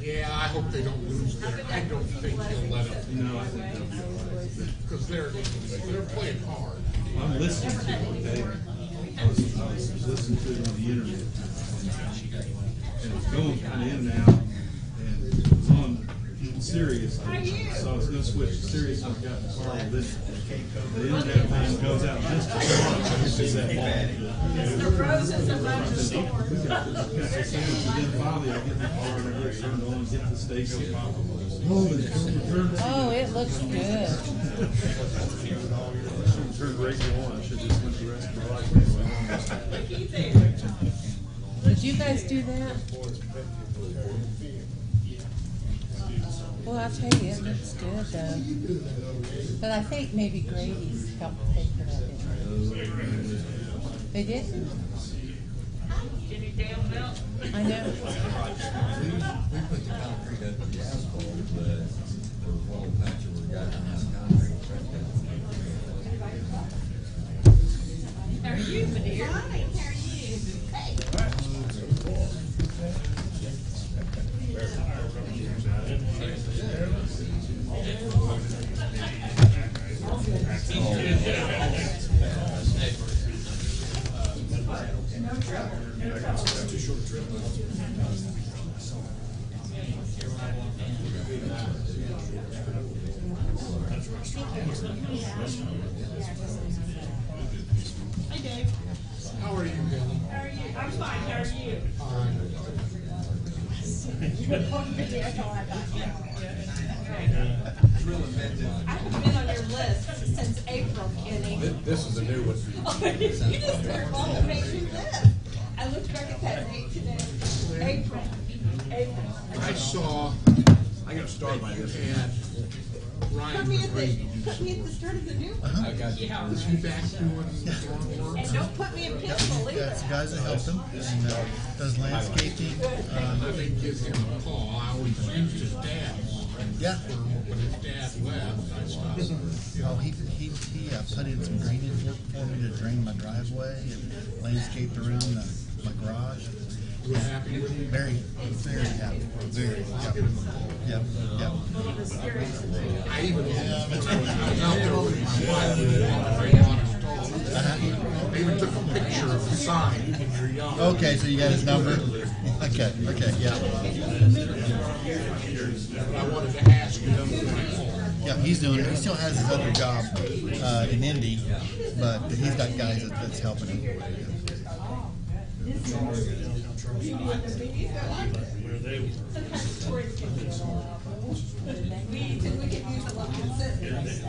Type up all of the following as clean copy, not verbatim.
Yeah, I hope they don't lose there. I don't think he'll let them. No, I think they'll be all right. Because they're playing hard. I'm listening to it, okay? I was listening to it on the internet. And it's going kind of in and out. And it was on Sirius. So I was going to switch to Sirius when I got the car to listen. The internet thing goes out just as far as that ball. The roses above the storm. And then finally I get in the car and I get turned on, get the station. Oh, it looks good. Turn the radio on. I should just went the rest of my life anyway. Did you guys do that? Well, I'll tell you, it looks good though. But I think maybe Grady's helped pay for that. They did? I know. We put the concrete up to the asphalt, but there was one patch where we got on that concrete. How are you, my dear? Hi, how are you? Hey. Hey, Dave. How are you, Billy? How are you? I'm fine. How are you? I haven't been on your list since April, Kenny. This is a new one. You just started on the page you list. I looked back at that date today. April. I saw I got to start by this. and Put Ryan me was at ready. the start of the new one. I got you. Yeah. Is he back doing lawn work? And don't put me in pencil Got either. some guys that help him and does landscaping. I think give him a call. I always used his dad's. Yeah. When his dad left, I stopped. Oh, he put in some drainage work for me to drain my driveway and landscaped around my garage. You were happy with him? Very happy. Very. Yep. I even I was out there with my wife when we walked right on his dog. I even took a picture of the sign when you're young. Okay, so you got his number? Okay, yeah. But I wanted to ask you when I called. Yeah, he's doing it. He still has his other job in Indy, but he's got guys that's helping him. We could use a little consistency.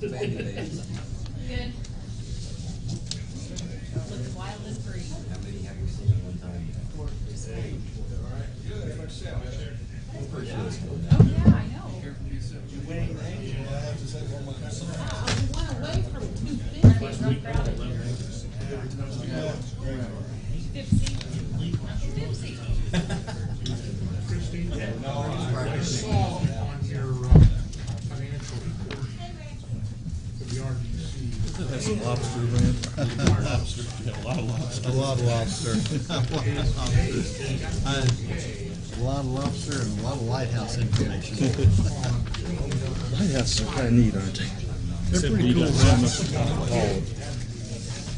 Good. Looks wild and free. How many have you seen at one time? Oh, yeah, I know. One away from 250. Christine, I saw on your financial report for the RDC. That's some lobster, man. Lobster. Yeah, a lot of lobster. A lot of lobster. A lot of lobster and a lot of lighthouse information. Lighthouses are kind of neat, aren't they? They're pretty cool.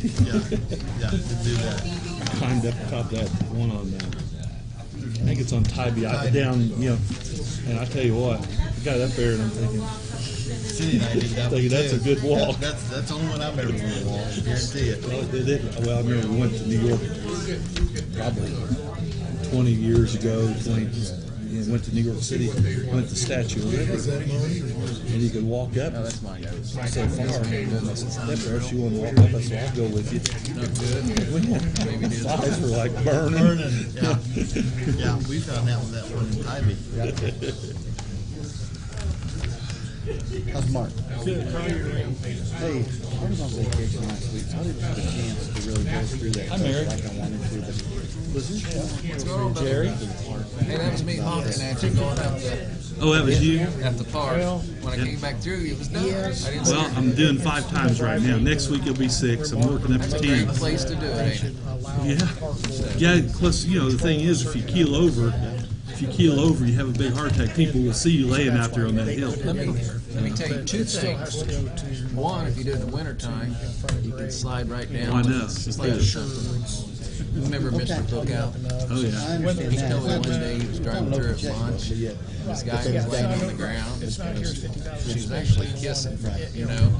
Yeah, to do that. Climbed up top that one on, I think it's on Tybee, down, and I tell you what, I got up there and I'm thinking, Cindy and I did that one too. That's a good walk. That's the only one I've ever walked. I guarantee it. well, I remember we went to New York probably 20 years ago, and went to New York City, went to Statue of Liberty, and you could walk up. Oh, that's my guy. So far, and I said, "Step there, she wouldn't walk up." I said, "I'll go with you." No good. Maybe do My eyes were like burning. Yeah. Yeah, we found out that one in Tybee. How's Mark? Good. How are you? Hey, I was on vacation last week, so I didn't have a chance to really go through that Hi, stuff Mary. like I wanted to. But was this Jerry? Hey, that was me honking at you going up Oh, that was you? at the park. When I came back through, it was done. I didn't see Well, I'm doing 5 times right now. Next week it'll be 6. I'm working up to It's a great 10. place to do it, ain't it? Yeah. Yeah, plus, you know, the thing is, if you keel over, you have a big heart attack, people will see you laying out there on that hill. Let me tell you two things. One, if you do it in the wintertime, you can slide right down. I know. It's like a sherpa. Remember Mr. Bookout? Oh, I yeah. understand He that. told me one day he was driving through at lunch. But yeah. This guy was laying on the ground. She was actually kissing, you know.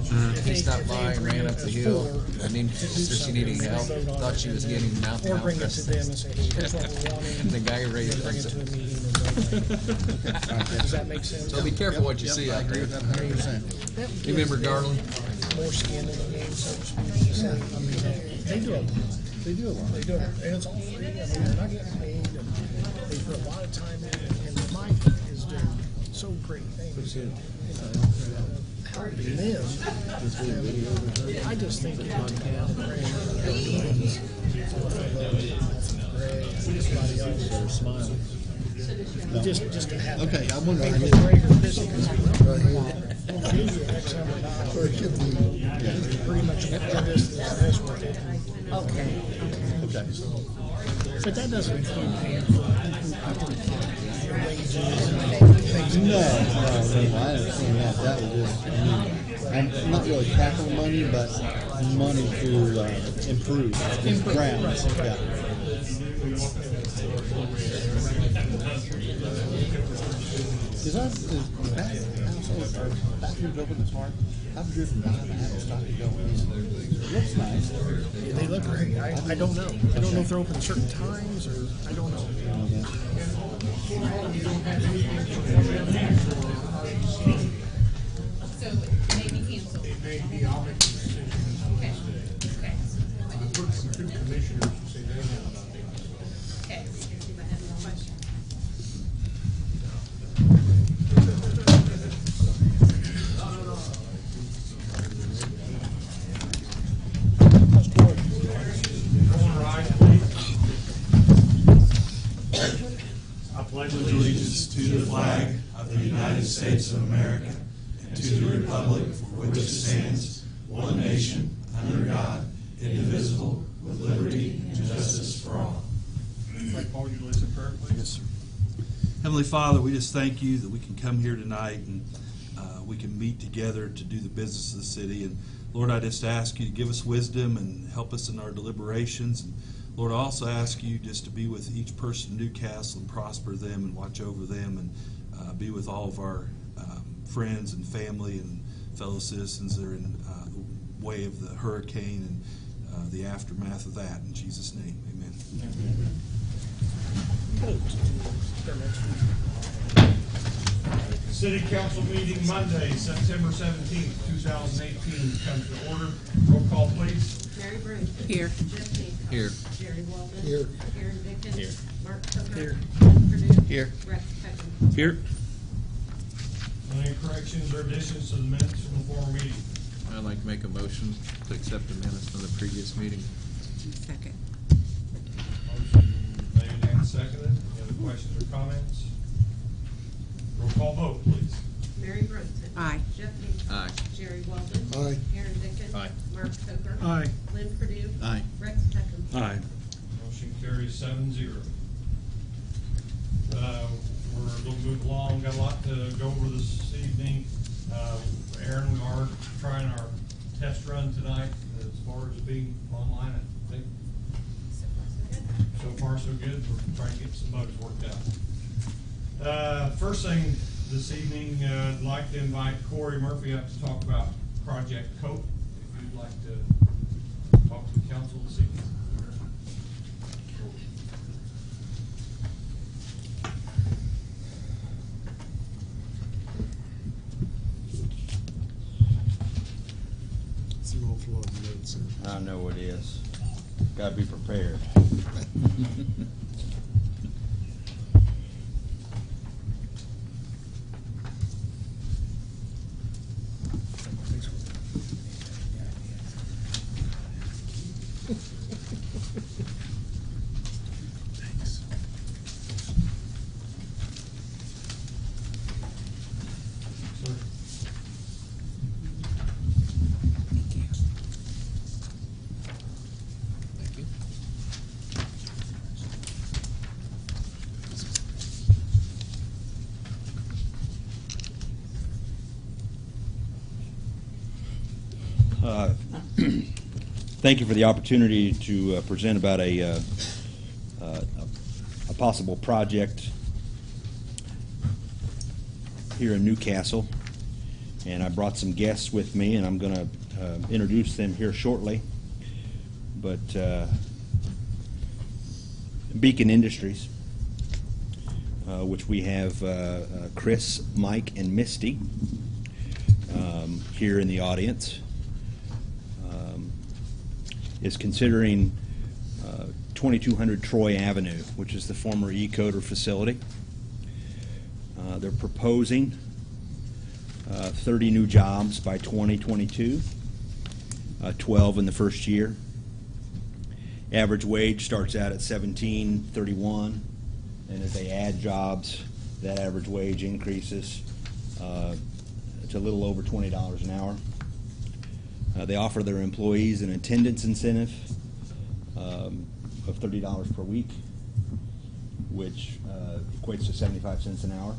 He stopped by and ran up the hill. I mean, said she needed help. Thought she was getting mouth Or bring it to pressed. them and say, hey, here's what we're wanting. And the guy ready to Bring it fix to a it. meeting and does that make sense? So be careful what you see I out agree there. with that 100%. That gives You remember Garland? more skin in the game, so to speak. So, I mean, they do a lot. They do a lot. They do it, and it's all free. I mean, they're not getting paid, and they put a lot of time in it. And Mike is doing so great things. You know, helping them. And I just think it to have Greg, everybody else that are smiling. Just to have. Okay, I wonder. Make Greg or busy because we'll give you X number of dollars. Pretty much what this is worth it. Okay. Okay. But that doesn't include paying for your wages and things. No, I understand that. That was just, I mean, I'm not really capital money, but money to improve grounds. Yeah. Is bathrooms open this morning? I've driven by and I haven't stopped to go in. It looks nice. They look great. I don't know. I don't know if they're open at certain times or I don't know. So it may be canceled. It may be, I'll make a decision. Okay. Okay. The two commissioners say they have an update. Okay. If I have no question. I pledge allegiance to the flag of the United States of America and to the republic for which it stands, one nation, under God, indivisible, with liberty and justice for all. Paul, would you lead us in prayer, please? Yes, sir. Heavenly Father, we just thank you that we can come here tonight and we can meet together to do the business of the city. And Lord, I just ask you to give us wisdom and help us in our deliberations. And Lord, I also ask you just to be with each person in Newcastle and prosper them and watch over them and be with all of our friends and family and fellow citizens that are in the way of the hurricane and the aftermath of that. In Jesus' name, amen. City Council meeting Monday, September 17th, 2018 comes to order. Roll call, please. Mary Bruce. Here. Jeff King. Here. Jerry Walden. Here. Aaron Dickens. Here. Mark Tucker. Here. Lynn Purdue. Here. Rex Hutchins. Here. Any corrections or additions to the minutes from the former meeting? I'd like to make a motion to accept the minutes from the previous meeting. Second. Motion made and seconded. Any other questions or comments? Roll call vote, please. Mary Brunson. Aye. Jeff King. Aye. Jerry Walden. Aye. Aaron Dickens. Aye. Mark Tucker. Aye. Lynn Purdue. Aye. Rex Hutchins. Aye. Motion carries 7-0. We're going to move along. Got a lot to go over this evening. Aaron, we are trying our test run tonight as far as being online. I think so far so good. We're trying to get some bugs worked out. First thing this evening, I'd like to invite Corey Murphy up to talk about Project COPE. If you'd like to talk to the council this evening. It's an awful lot of notes. I know it is. Gotta be prepared. Thank you. Thank you for the opportunity to present about a possible project here in Newcastle. And I brought some guests with me, and I'm going to introduce them here shortly. But Beacon Industries, which we have Chris, Mike, and Misty here in the audience, is considering 2200 Troy Avenue, which is the former E-Coder facility. They're proposing 30 new jobs by 2022, 12 in the first year. Average wage starts out at $17.31, and as they add jobs, that average wage increases to a little over $20 an hour. They offer their employees an attendance incentive of $30 per week, which equates to 75 cents an hour.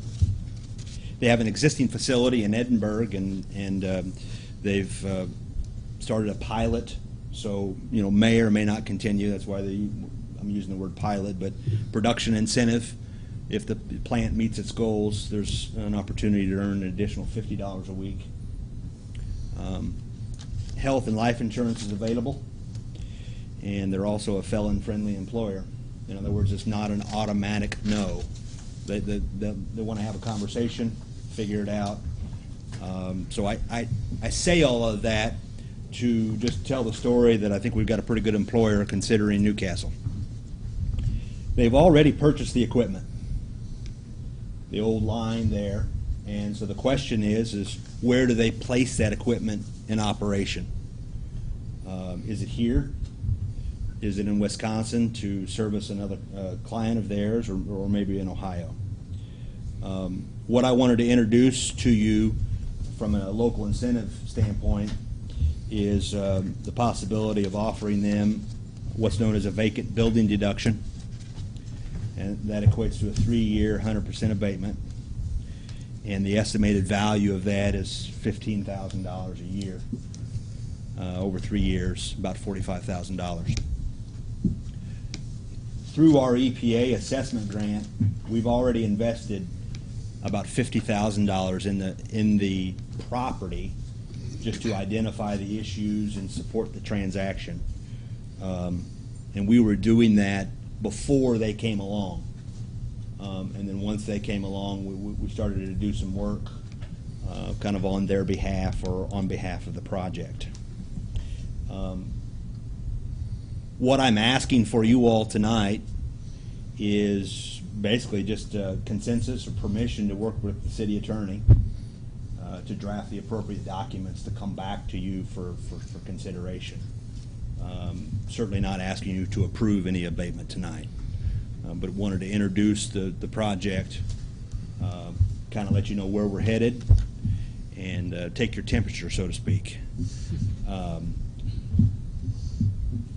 They have an existing facility in Edinburgh, and they've started a pilot. So, may or may not continue. That's why I'm using the word pilot, but production incentive. If the plant meets its goals, there's an opportunity to earn an additional $50 a week. Health and life insurance is available, and they're also a felon-friendly employer. In other words, it's not an automatic no. They want to have a conversation, figure it out. So I say all of that to just tell the story that I think we've got a pretty good employer considering Newcastle. They've already purchased the equipment, the old line there, and so the question is where do they place that equipment in operation? Is it here? Is it in Wisconsin to service another client of theirs, or maybe in Ohio? What I wanted to introduce to you from a local incentive standpoint is the possibility of offering them what's known as a vacant building deduction, and that equates to a 3-year 100% abatement, and the estimated value of that is $15,000 a year. Over 3 years, about $45,000. Through our EPA assessment grant, we've already invested about $50,000 in the property just to identify the issues and support the transaction. And we were doing that before they came along. And then once they came along, we started to do some work kind of on their behalf or on behalf of the project. What I'm asking for you all tonight is basically just a consensus or permission to work with the city attorney to draft the appropriate documents to come back to you for consideration. Certainly not asking you to approve any abatement tonight, but wanted to introduce the project, kind of let you know where we're headed, and take your temperature, so to speak.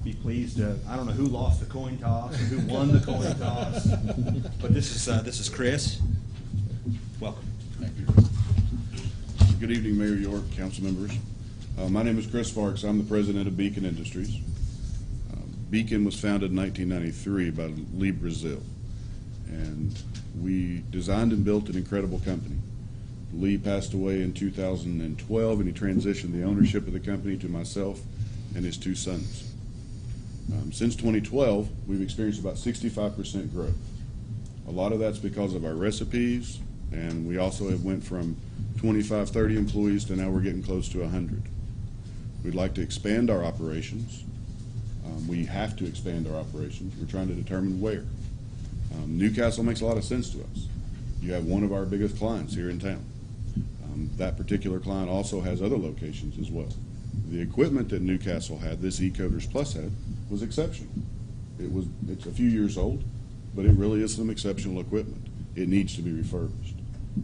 Be pleased. I don't know who lost the coin toss or who won the coin toss, but this is Chris. Welcome. Thank you. Good evening, Mayor York, council members. My name is Chris Sparks. I'm the president of Beacon Industries. Beacon was founded in 1993 by Lee Brazil, and we designed and built an incredible company. Lee passed away in 2012, and he transitioned the ownership of the company to myself and his 2 sons. Since 2012, we've experienced about 65% growth. A lot of that's because of our recipes, and we also have went from 25, 30 employees to now we're getting close to 100. We'd like to expand our operations. We have to expand our operations. We're trying to determine where. Newcastle makes a lot of sense to us. You have one of our biggest clients here in town. That particular client also has other locations as well. The equipment that Newcastle had, this eCoders Plus had, was exceptional. It's a few years old, but it really is some exceptional equipment. It needs to be refurbished.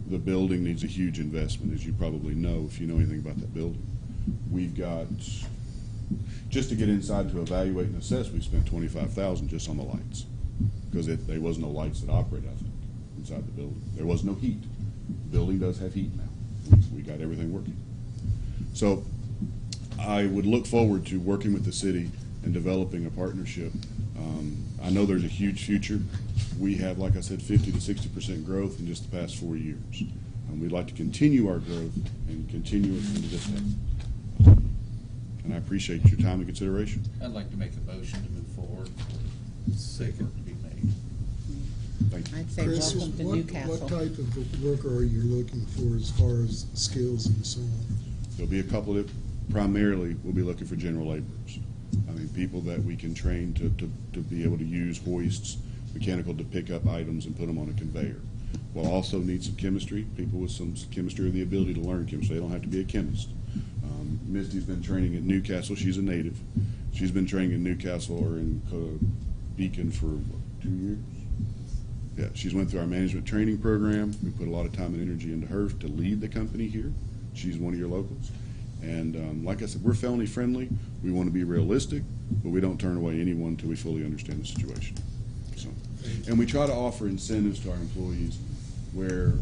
The building needs a huge investment, as you probably know if you know anything about that building. We've got, just to get inside to evaluate and assess, we spent $25,000 just on the lights, because there was no lights that operate, I think, inside the building. There was no heat. The building does have heat now. We got everything working. So I would look forward to working with the city and developing a partnership. I know there's a huge future. We have, like I said, 50 to 60% growth in just the past 4 years. We'd like to continue our growth and continue it into this time. And I appreciate your time and consideration. I'd like to make a motion to move forward. Second to be made. Thank you. I'd say Chris, welcome to Newcastle. what type of worker are you looking for as far as skills and so on? There'll be a couple that primarily we'll be looking for general laborers. I mean, people that we can train to be able to use hoists, mechanical to pick up items and put them on a conveyor. We'll also need some chemistry, people with some chemistry or the ability to learn chemistry. They don't have to be a chemist. Misty's been training at Newcastle. She's a native. She's been training in Newcastle or in Beacon for what, 2 years? Yeah, she's went through our management training program. We put a lot of time and energy into her to lead the company here. She's one of your locals. And like I said, we're felony friendly. We want to be realistic, but we don't turn away anyone until we fully understand the situation. So, and we try to offer incentives to our employees where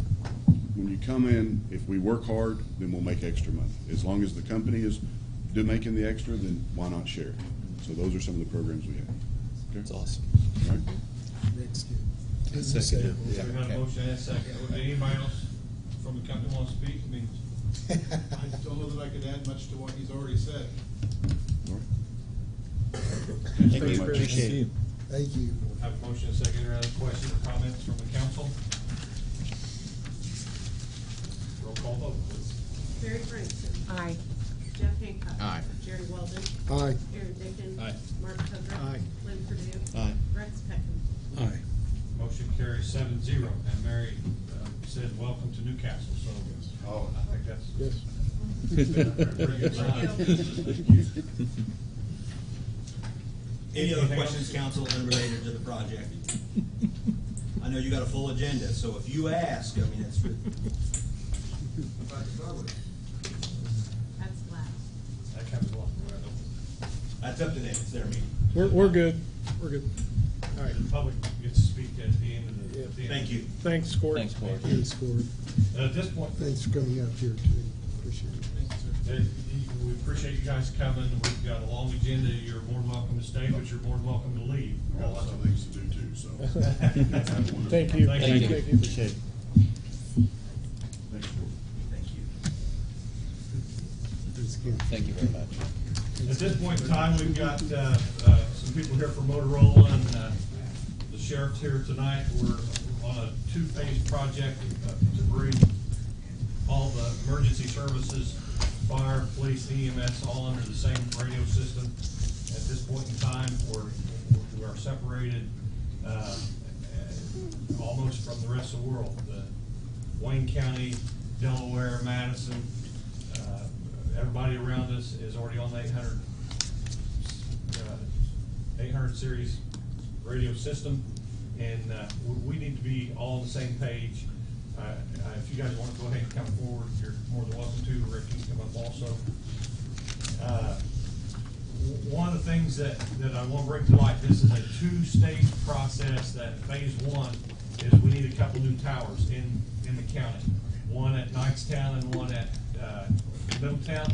when you come in, if we work hard, then we'll make extra money. As long as the company is making the extra, then why not share it? So those are some of the programs we have. Okay? That's awesome. All right. Rick's good. Second. We have a motion and a second. Would anybody else from the company want to speak? I mean, I don't know that I could add much to what he's already said. All right. Thank you very much. Appreciate it. Thank you. have a motion and a second. Are there other questions or comments from the council? Roll call vote, please. Barry Frankson. Aye. Jeff Hancock. Aye. Jerry Weldon. Aye. Aaron Dickens. Aye. Mark Hudrick. Aye. Lynn Purdue. Aye. Rex Peckham. Aye. Motion carries 7-0. And Mary said, welcome to Newcastle, so I think that's Yes. pretty good sign. Any other Anything questions, else? council, unrelated to the project? I know you got a full agenda, so if you ask, I mean, it's. That's last. That comes along. That's up to them, it's their meeting. We're good. We're good. All right. The public gets to speak at the end of the. at the end. Thank you. Thanks, Court. Thanks, Court. Thanks, Court. At this point, Thanks for coming out here too. Appreciate it. we appreciate you guys coming. We've got a long agenda. You're more than welcome to stay, but you're more than welcome to leave. We've got lots of things to do too, so. Thank you. Thank you. Thank you. Appreciate it. Thanks, Court. Thank you. That's good. Thank you very much. At this point in time, we've got some people here from Motorola and the sheriff's here tonight. We're on a two-phase project to bring all the emergency services, fire, police, EMS, all under the same radio system. At this point in time, we are separated almost from the rest of the world. Wayne County, Delaware, Madison, everybody around us is already on the 800 series radio system, and we need to be all on the same page. If you guys want to go ahead and come forward, you're more than welcome to. Rick, you can come up also. One of the things that I want to bring to light, this is a two-stage process. That phase one is we need a couple new towers in the county, one at Knightstown and one at Middletown.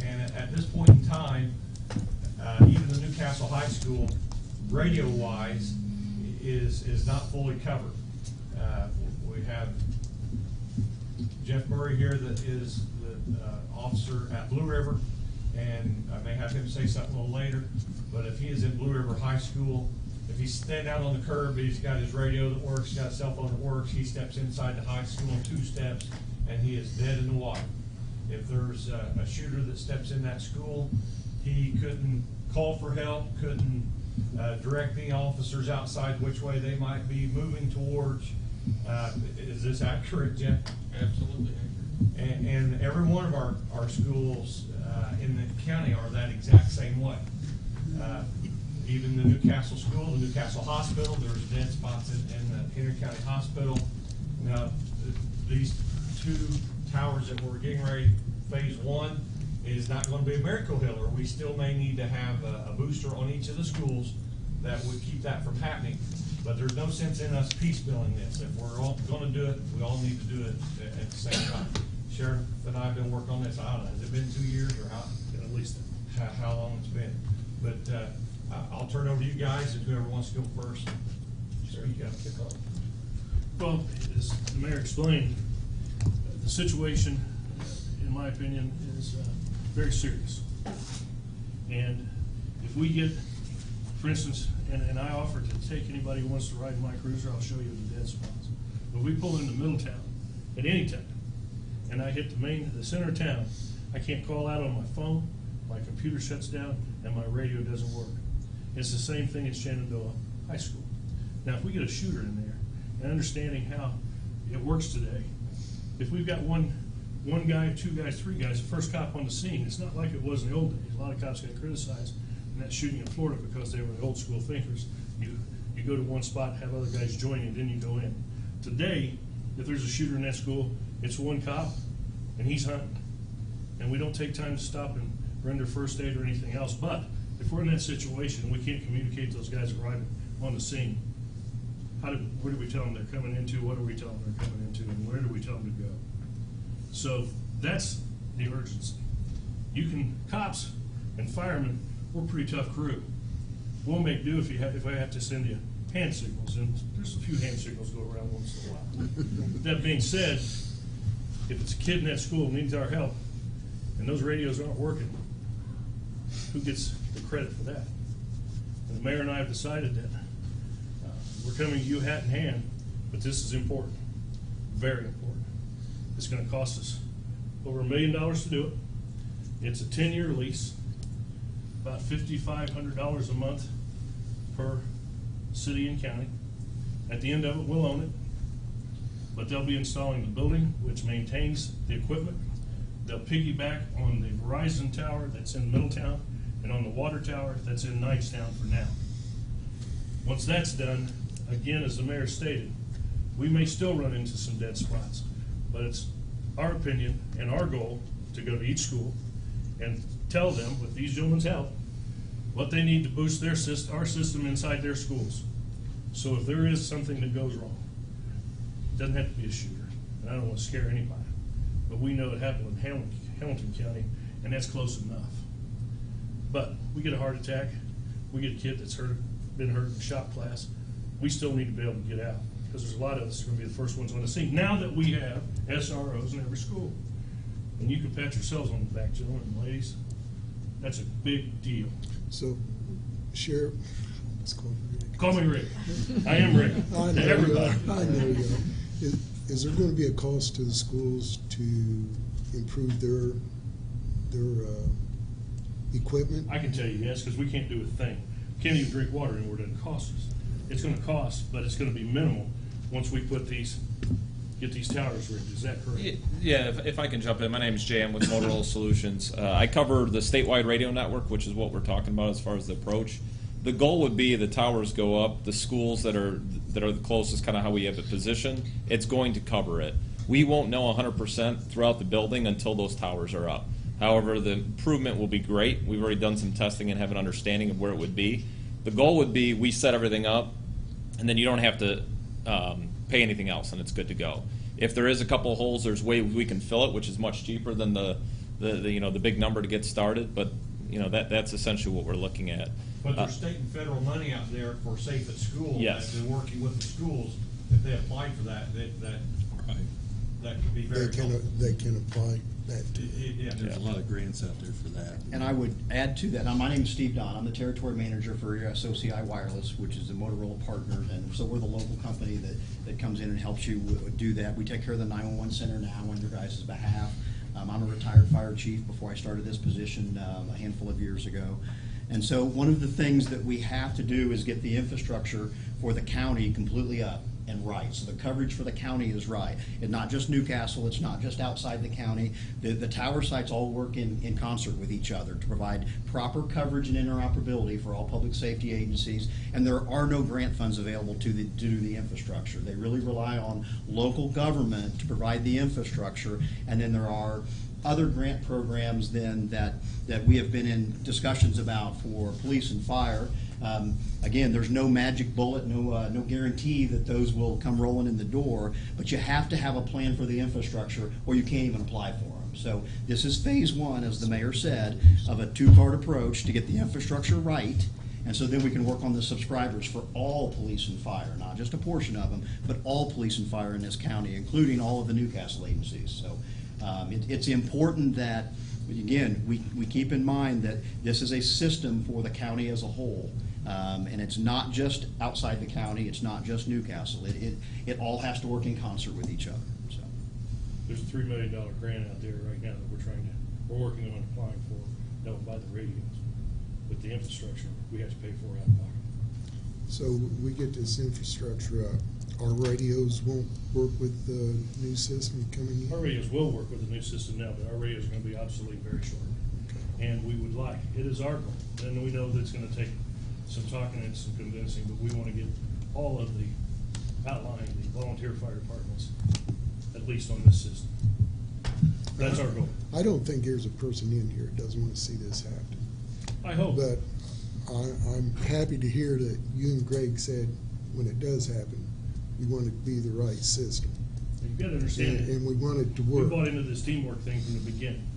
And at this point in time, even the Newcastle High School, radio-wise, is not fully covered. We have Jeff Murray here that is the officer at Blue River, and I may have him say something a little later, but if he is in Blue River High School, if he's standing out on the curb, he's got his radio that works, he's got a cell phone that works, he steps inside the high school in 2 steps, and he is dead in the water. If there's a shooter that steps in that school, he couldn't call for help, couldn't direct the officers outside which way they might be moving towards. Is this accurate, Jim? Absolutely accurate. And every one of our schools in the county are that exact same way. Even the Newcastle School, the Newcastle Hospital, there's dead spots in the Henry County Hospital. Now, these two towers that we're getting ready, phase one, is not going to be a miracle killer. We still may need to have a booster on each of the schools that would keep that from happening. But there's no sense in us piecemealing this. If we're all going to do it, we all need to do it at the same time. Sheriff and I have been working on this, I don't know, has it been 2 years or how? At least. How long it's been. But I'll turn it over to you guys, and whoever wants to go first, speak up, kick off. Well, as the mayor explained, the situation, in my opinion, is very serious. And if we get, for instance, and I offer to take anybody who wants to ride in my cruiser, I'll show you the dead spots. But we pull into Middletown at any time, and I hit the center of town, I can't call out on my phone, my computer shuts down, and my radio doesn't work. It's the same thing at Shenandoah High School. Now, if we get a shooter in there, and understanding how it works today, if we've got one guy, 2 guys, 3 guys, the first cop on the scene, it's not like it was in the old days. A lot of cops got criticized in that shooting in Florida because they were the old school thinkers. You go to one spot, have other guys join you, then you go in. Today, if there's a shooter in that school, it's one cop, and he's hunting. And we don't take time to stop and render first aid or anything else. But if we're in that situation and we can't communicate to those guys arriving on the scene, where do we tell them they're coming into? What do we tell them they're coming into? And where do we tell them to go? So that's the urgency. Cops and firemen, we're a pretty tough crew. We'll make do if I have to send you hand signals, and there's a few hand signals go around once in a while. That being said, if it's a kid in that school who needs our help, and those radios aren't working, who gets the credit for that? And the mayor and I have decided that we're coming to you hat in hand, but this is important, very important. It's going to cost us over $1 million to do it. It's a 10-year lease, about $5,500 a month per city and county. At the end of it, we'll own it, but they'll be installing the building, which maintains the equipment. They'll piggyback on the Verizon tower that's in Middletown and on the water tower that's in Knightstown for now. Once that's done, again, as the mayor stated, we may still run into some dead spots, but it's our opinion and our goal to go to each school and tell them, with these gentlemen's help, what they need to boost our system inside their schools. So if there is something that goes wrong, it doesn't have to be a shooter, and I don't want to scare anybody, but we know it happened in Hamilton County, and that's close enough. But we get a heart attack, we get a kid that's been hurt in shop class, we still need to be able to get out, because there's a lot of us who are going to be the first ones on the scene. Now that we have SROs in every school, and you can pat yourselves on the back, gentlemen and ladies, that's a big deal. So, Sheriff, let's call me Rick. I am Rick. I To know everybody. you are. I know you are. Is there going to be a cost to the schools to improve their equipment? I can tell you yes, because we can't do a thing. Can't even drink water anymore. It doesn't cost us. It's going to cost, but it's going to be minimal once we get these towers rigged. Is that correct? Yeah, if I can jump in. My name is Jam with Motorola Solutions. I cover the statewide radio network, which is what we're talking about as far as the approach. The goal would be the towers go up, the schools that are the closest, kind of how we have it positioned, it's going to cover it. We won't know 100% throughout the building until those towers are up. However, the improvement will be great. We've already done some testing and have an understanding of where it would be. The goal would be we set everything up, and then you don't have to pay anything else, and it's good to go. If there is a couple of holes, there's ways we can fill it, which is much cheaper than the big number to get started. But that's essentially what we're looking at. But there's state and federal money out there for Safe at School. Yes. That's been working with the schools. If they apply for that could be very helpful. They can apply that too. Yeah. There's a lot of grants out there for that. And I would add to that, my name is Steve Don. I'm the territory manager for SOCI Wireless, which is a Motorola partner. And so we're the local company that comes in and helps you do that. We take care of the 911 center now on your guys' behalf. I'm a retired fire chief before I started this position a handful of years ago. And so one of the things that we have to do is get the infrastructure for the county completely up and right. So the coverage for the county is right. It's not just Newcastle, it's not just outside the county. The tower sites all work in concert with each other to provide proper coverage and interoperability for all public safety agencies. And there are no grant funds available to do the infrastructure. They really rely on local government to provide the infrastructure. And then there are other grant programs then that we have been in discussions about for police and fire. Again, there's no magic bullet, no guarantee that those will come rolling in the door, but you have to have a plan for the infrastructure or you can't even apply for them. So this is phase one, as the mayor said, of a two-part approach to get the infrastructure right, and so then we can work on the subscribers for all police and fire, not just a portion of them, but all police and fire in this county, including all of the Newcastle agencies. So it's important that, again, we keep in mind that this is a system for the county as a whole. And it's not just outside the county, it's not just Newcastle. It all has to work in concert with each other. So there's a $3 million grant out there right now that we're working on applying for, that will buy the radios. But the infrastructure, we have to pay for out of pocket. So we get this infrastructure up. Our radios won't work with the new system coming in? Our radios will work with the new system now, but our radios are going to be obsolete very shortly. Okay. And we would like, it is our goal, and we know that it's going to take some talking and some convincing, but we want to get all of the outlying, the volunteer fire departments, at least on this system. That's our goal. I don't think there's a person in here that doesn't want to see this happen. I hope. But I'm happy to hear that you and Greg said when it does happen, we want it to be the right system. You've got to understand and we want it to work. We bought into this teamwork thing from the beginning.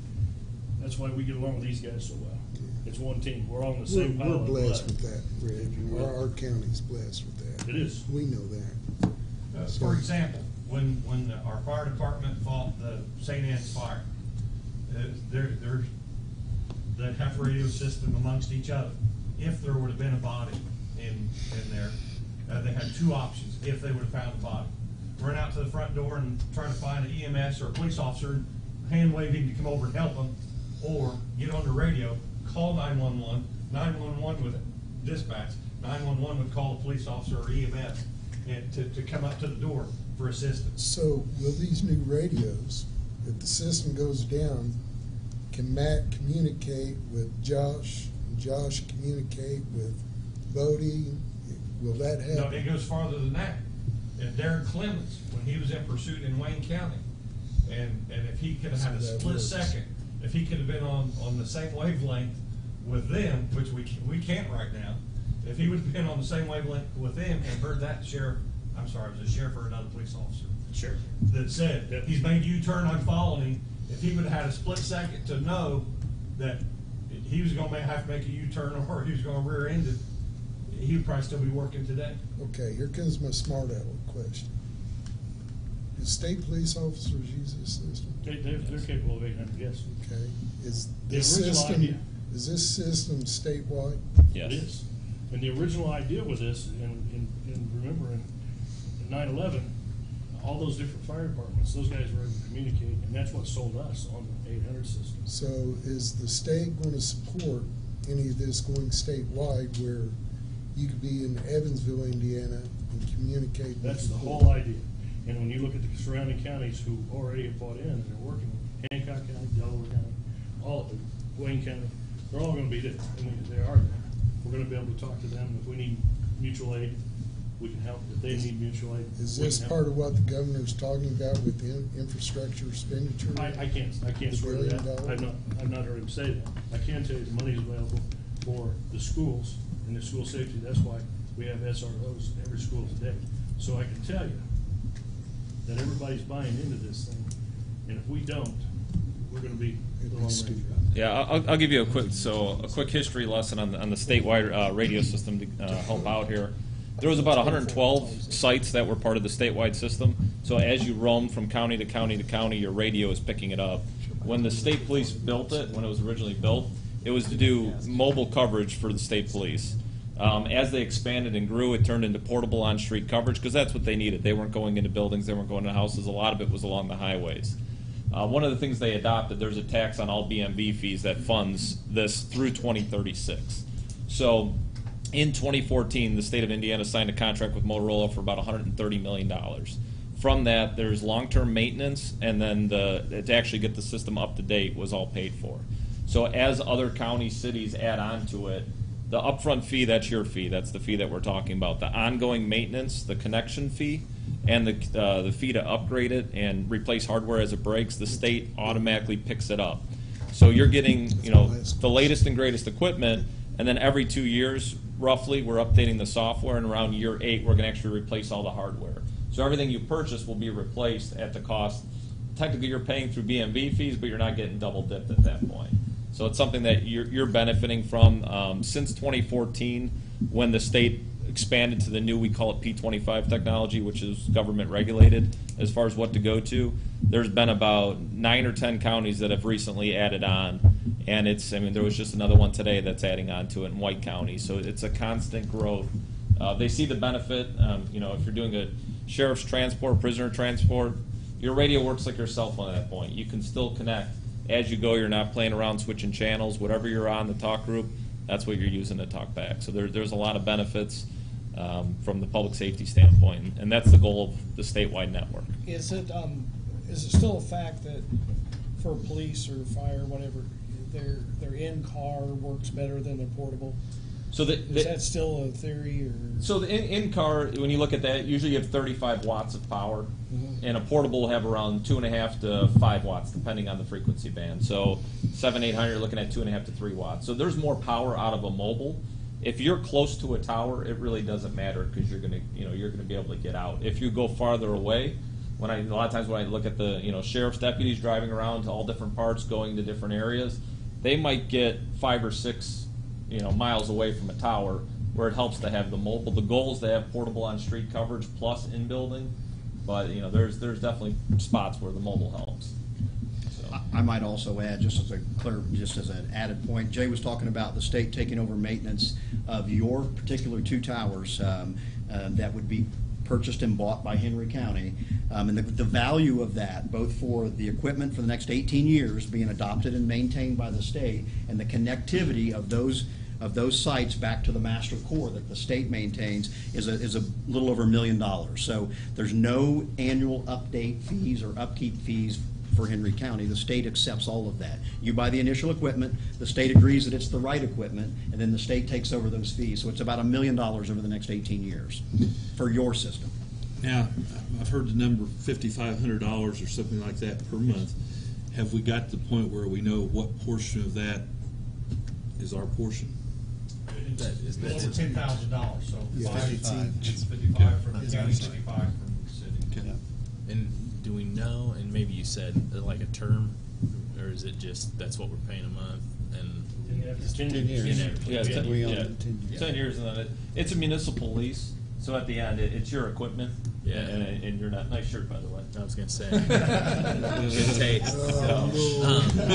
That's why we get along with these guys so well. It's one team. We're all in the same pile. We're blessed with that, Greg. Our county's blessed with that. It is. We know that. For example, when our fire department fought the St. Anne's fire, they'd have a radio system amongst each other. If there would have been a body in there, they had two options if they would have found the body. Run out to the front door and try to find an EMS or a police officer and hand wave him to come over and help them, or get on the radio, call 911, 911 would dispatch, 911 would call a police officer or EMS and to come up to the door for assistance. So will these new radios, if the system goes down, can Matt communicate with Josh, and Josh communicate with Bodie? Will that happen? No, it goes farther than that. And Darren Clemens, when he was in pursuit in Wayne County, and if he could have had a split second, if he could have been on the same wavelength with them, which we can't right now, if he would have been on the same wavelength with them and heard that sheriff, I'm sorry, it was a sheriff or another police officer, sure, that said, he's made a U-turn, I'm following him, if he would have had a split second to know that he was going to have to make a U-turn or he was going to rear-end it, he would probably still be working today. Okay, here comes my smart aleck question. Do state police officers use this system? They're capable of 800, yes. Okay. Is The this original system idea. Is this system statewide? Yes. It is. And the original idea with this, and remember in 9/11, all those different fire departments, those guys were able to communicate, and that's what sold us on the 800 system. So is the state going to support any of this going statewide where you could be in Evansville, Indiana and communicate? That's the whole idea. And when you look at the surrounding counties who already have bought in and they're working, Hancock County, Delaware County, all of them, Wayne County, they're all going to be there. I mean, they are there. We're going to be able to talk to them. If we need mutual aid, we can help. If they need mutual aid, Is we this can part help. of what the governor's talking about with the infrastructure expenditure? I can't swear to that. I've not heard him say that. I can tell you the money is available for the schools and the school safety. That's why we have SROs in every school today. So I can tell you that everybody's buying into this thing, and if we don't, we're going to be the long range. Yeah, I'll give you a quick history lesson on the statewide radio system to help out here. There was about 112 sites that were part of the statewide system. So as you roam from county to county to county, your radio is picking it up. When the state police built it, when it was originally built, it was to do mobile coverage for the state police. As they expanded and grew, it turned into portable on-street coverage because that's what they needed. They weren't going into buildings, they weren't going into houses. A lot of it was along the highways. One of the things they adopted, there's a tax on all BMV fees that funds this through 2036. So in 2014, the state of Indiana signed a contract with Motorola for about $130 million. From that, there's long-term maintenance, and then to actually get the system up to date was all paid for. So as other county cities add on to it, the upfront fee, that's your fee. That's the fee that we're talking about. The ongoing maintenance, the connection fee, and the fee to upgrade it and replace hardware as it breaks, the state automatically picks it up. So you're getting, the latest and greatest equipment, and then every 2 years, roughly, we're updating the software, and around year 8, we're going to actually replace all the hardware. So everything you purchase will be replaced at the cost. Technically, you're paying through BMV fees, but you're not getting double dipped at that point. So it's something that you're benefiting from. Since 2014, when the state expanded to the new, we call it P25 technology, which is government regulated as far as what to go to, there's been about 9 or 10 counties that have recently added on. And there was just another one today that's adding on to it in White County. So it's a constant growth. They see the benefit. If you're doing a sheriff's transport, prisoner transport, your radio works like your cell phone at that point. You can still connect as you go. You're not playing around switching channels. Whatever you're on, the talk group, that's what you're using to talk back. So there's a lot of benefits from the public safety standpoint, and that's the goal of the statewide network. Is it still a fact that for police or fire, whatever, their in-car works better than their portable? So is that still a theory? Or? So the in-car, when you look at that, usually you have 35 watts of power, and a portable will have around 2.5 to 5 watts, depending on the frequency band. So 700-800, you're looking at 2.5 to 3 watts. So there's more power out of a mobile. If you're close to a tower, it really doesn't matter because you're gonna be able to get out. If you go farther away, a lot of times when I look at the sheriff's deputies driving around to all different parts, going to different areas, they might get 5 or 6 miles away from a tower, where it helps to have the mobile. The goal is to have portable on-street coverage plus in-building, but there's definitely spots where the mobile helps. So. I might also add, just as an added point, Jay was talking about the state taking over maintenance of your particular 2 towers that would be purchased and bought by Henry County, and the value of that, both for the equipment for the next 18 years being adopted and maintained by the state, and the connectivity of those sites back to the master core that the state maintains is a little over $1 million. So there's no annual update fees or upkeep fees for Henry County. The state accepts all of that. You buy the initial equipment, the state agrees that it's the right equipment, and then the state takes over those fees. So it's about $1 million over the next 18 years for your system. Now, I've heard the number $5,500 or something like that per month. Have we got to the point where we know what portion of that is our portion? It's over $10,000, so Yeah. 55. It's 55 from the county, 55 from the city. Okay. And do we know, and maybe you said like a term, or is it just that's what we're paying a month? And It's 10 years. Yeah, it's 10, We own yeah, it 10 years. 10 years, and then it's a municipal lease. So at the end, it's your equipment. Yeah. And you're not. Nice shirt, by the way. I was gonna say, good taste. But,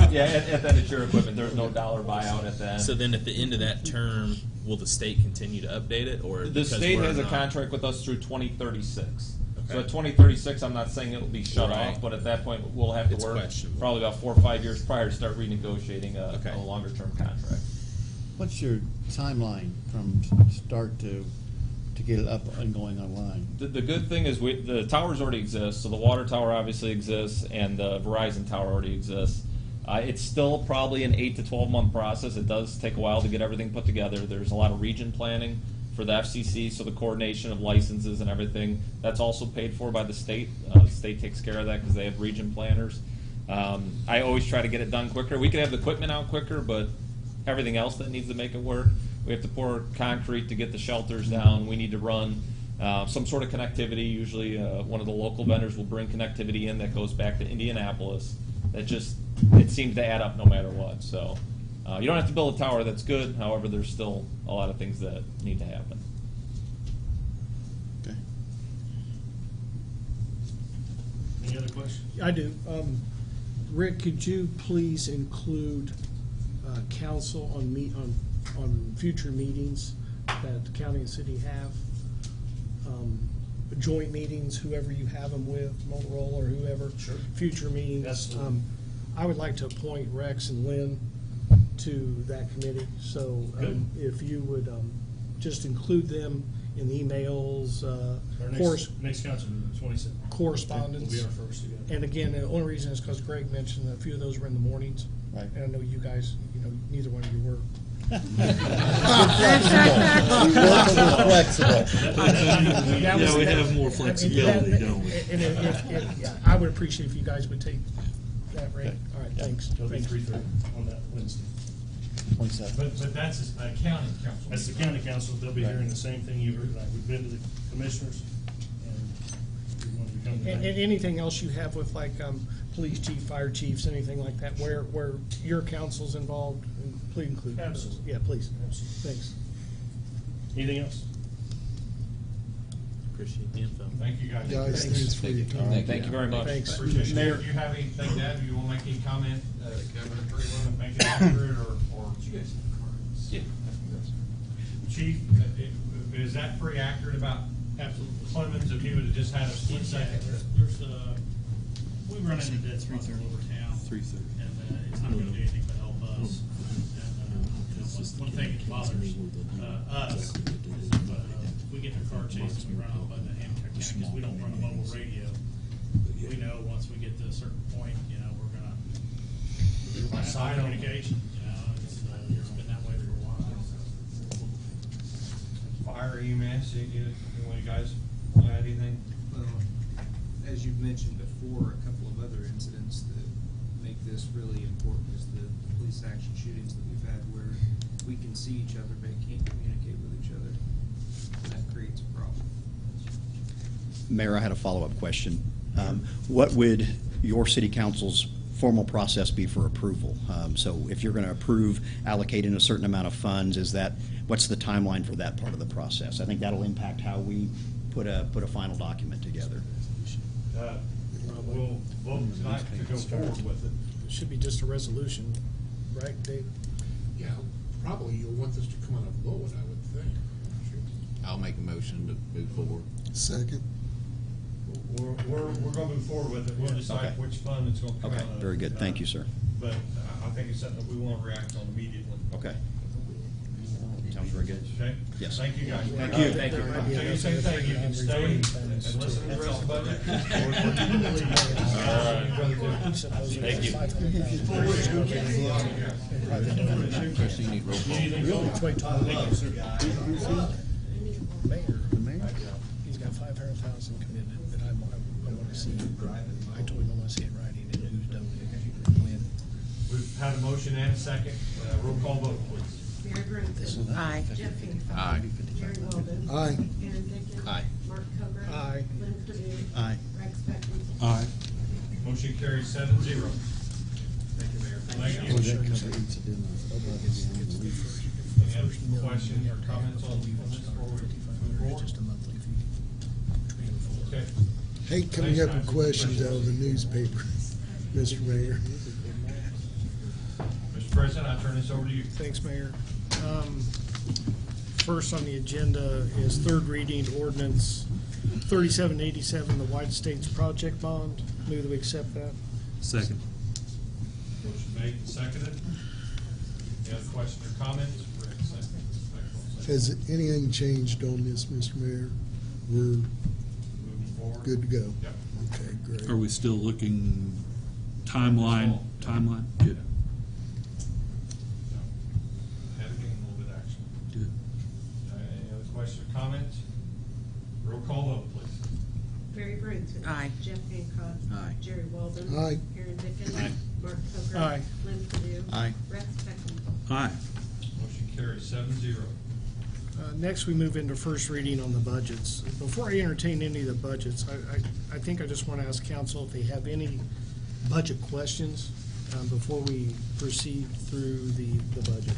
at the end, it's your equipment. There's no dollar buyout at the end. So then, at the end of that term, will the state continue to update it, or The because state we're has a not- contract with us through 2036. So Okay. at 2036, I'm not saying it'll be shut Right. off, but at that point, we'll have to It's work questionable. probably about 4 or 5 years prior to start renegotiating Okay. a longer-term contract. What's your timeline from start to get it up and going online? The good thing is the towers already exist, so the water tower obviously exists, and the Verizon tower already exists. It's still probably an 8 to 12-month process. It does take a while to get everything put together. There's a lot of region planning for the FCC, so the coordination of licenses and everything, that's also paid for by the state. The state takes care of that because they have region planners. I always try to get it done quicker. We could have the equipment out quicker, but everything else that needs to make it work. We have to pour concrete to get the shelters down. We need to run some sort of connectivity. Usually one of the local vendors will bring connectivity in that goes back to Indianapolis. It seems to add up no matter what. So you don't have to build a tower that's good. However, there's still a lot of things that need to happen. Okay. Any other questions? I do. Rick, could you please include council on future meetings that the county and city have? joint meetings, whoever you have them with, Motorola or whoever. Sure. Future meetings. Absolutely. I would like to appoint Rex and Lynn to that committee. So Good. if you would just include them in the emails, Our next council meeting, the 27th. correspondence. Will be our first together. And again, the only reason is because Greg mentioned a few of those were in the mornings. Right. And I know you guys, neither one of you work. We work a little flexible. Yeah, we have more flexibility, don't we? And I would appreciate if you guys would take that rate. All right, thanks. It'll be Thanks. 3:30 on that Wednesday. 27. But that's a county council. That's the county council. They'll be hearing the same thing you've heard tonight. We've been to the commissioners, and we want to come And tonight. anything else you have with like police chief, fire chiefs, anything like that, where your council's involved, please include. those. Absolutely. Yeah, please. Absolutely. Thanks. Anything else? Appreciate the info. Thank you guys. Guys, thanks for your time. Thank you very much. Thanks. Appreciate it. Mayor. Do you have anything to add? Do you want to make any comment? Kevin, pretty well, make it accurate or? You guys have cards. Yeah. Chief, is that pretty accurate about Clemens, if he would have just had a split second? There's we run into dead spots all over town. 3:30. And it's not going to do anything but help us. And one thing that bothers us, we get the car chase and we run out by the Hamilton County because we don't run a mobile radio. We know once we get to a certain point, we're gonna have communication. It's been that way for a while. Fire EMS, you guys want to add anything? Well, as you've mentioned before, a couple of other incidents that make this really important is the police action shootings that we've had where we can see each other but can't communicate with each other. And that creates a problem. Mayor, I had a follow-up question. What would your city council's formal process be for approval? So if you're going to approve allocating a certain amount of funds, what's the timeline for that part of the process? I think that'll impact how we put a final document together. We'll vote tonight to go forward with it. It should be just a resolution, right, Dave? Yeah, probably you'll want this to come on a vote, I would think. I'll make a motion to move forward. Second. We're going to move forward with it. We'll decide Okay. which fund it's going to come out Okay, of. very good. Thank you, sir. But I think it's something that we want to react on immediately. Okay. Sounds very good. Okay? Yes. Thank you, guys. Thank you. Thank you. I'll tell you the same thing. You can stay and listen to the rest of the budget. Thank you. Chris, you need roll call. Really? Wait till The mayor? he's got 500,000 committed that I want to see. I told him I want to see it in writing and who's donated when. We've had a motion and a second. Roll call vote, please. Mary Brunson. Aye. Jeff Hancock. Aye. Jerry Walden. Aye. Aaron Dickens. Aye. Mark Cobra. Aye. Lynn Purdue. Aye. Rex Beckman. Aye. Motion carries 7-0. Thank you, Mayor. Thank you. Any other questions or comments on this before we move forward? Just a monthly fee. Okay. Hate coming up with questions out of the newspaper, Mr. Mayor. Mr. President, I turn this over to you. Thanks, Mayor. First on the agenda is third reading ordinance 3787, the White States Project Bond. Move that we accept that. Second. Motion made and seconded. Any other questions or comments? Rick, second. Has anything changed on this, Mr. Mayor? We're Moving forward. good to go? Yep. Okay, great. Are we still looking timeline? Good. Had to gain a little bit of action. Good. Any other questions or comments? Roll call vote, please. Mary Brunson. Aye. Jeff Hancock. Aye. Jerry Walden. Aye. Aaron Dickens. Aye. Mark Cobra. Aye. Lynn Purdue. Aye. Rex Beckman. Aye. Motion carries 7-0. Next, we move into first reading on the budgets. Before I entertain any of the budgets, I think I just want to ask council if they have any budget questions before we proceed through the budget.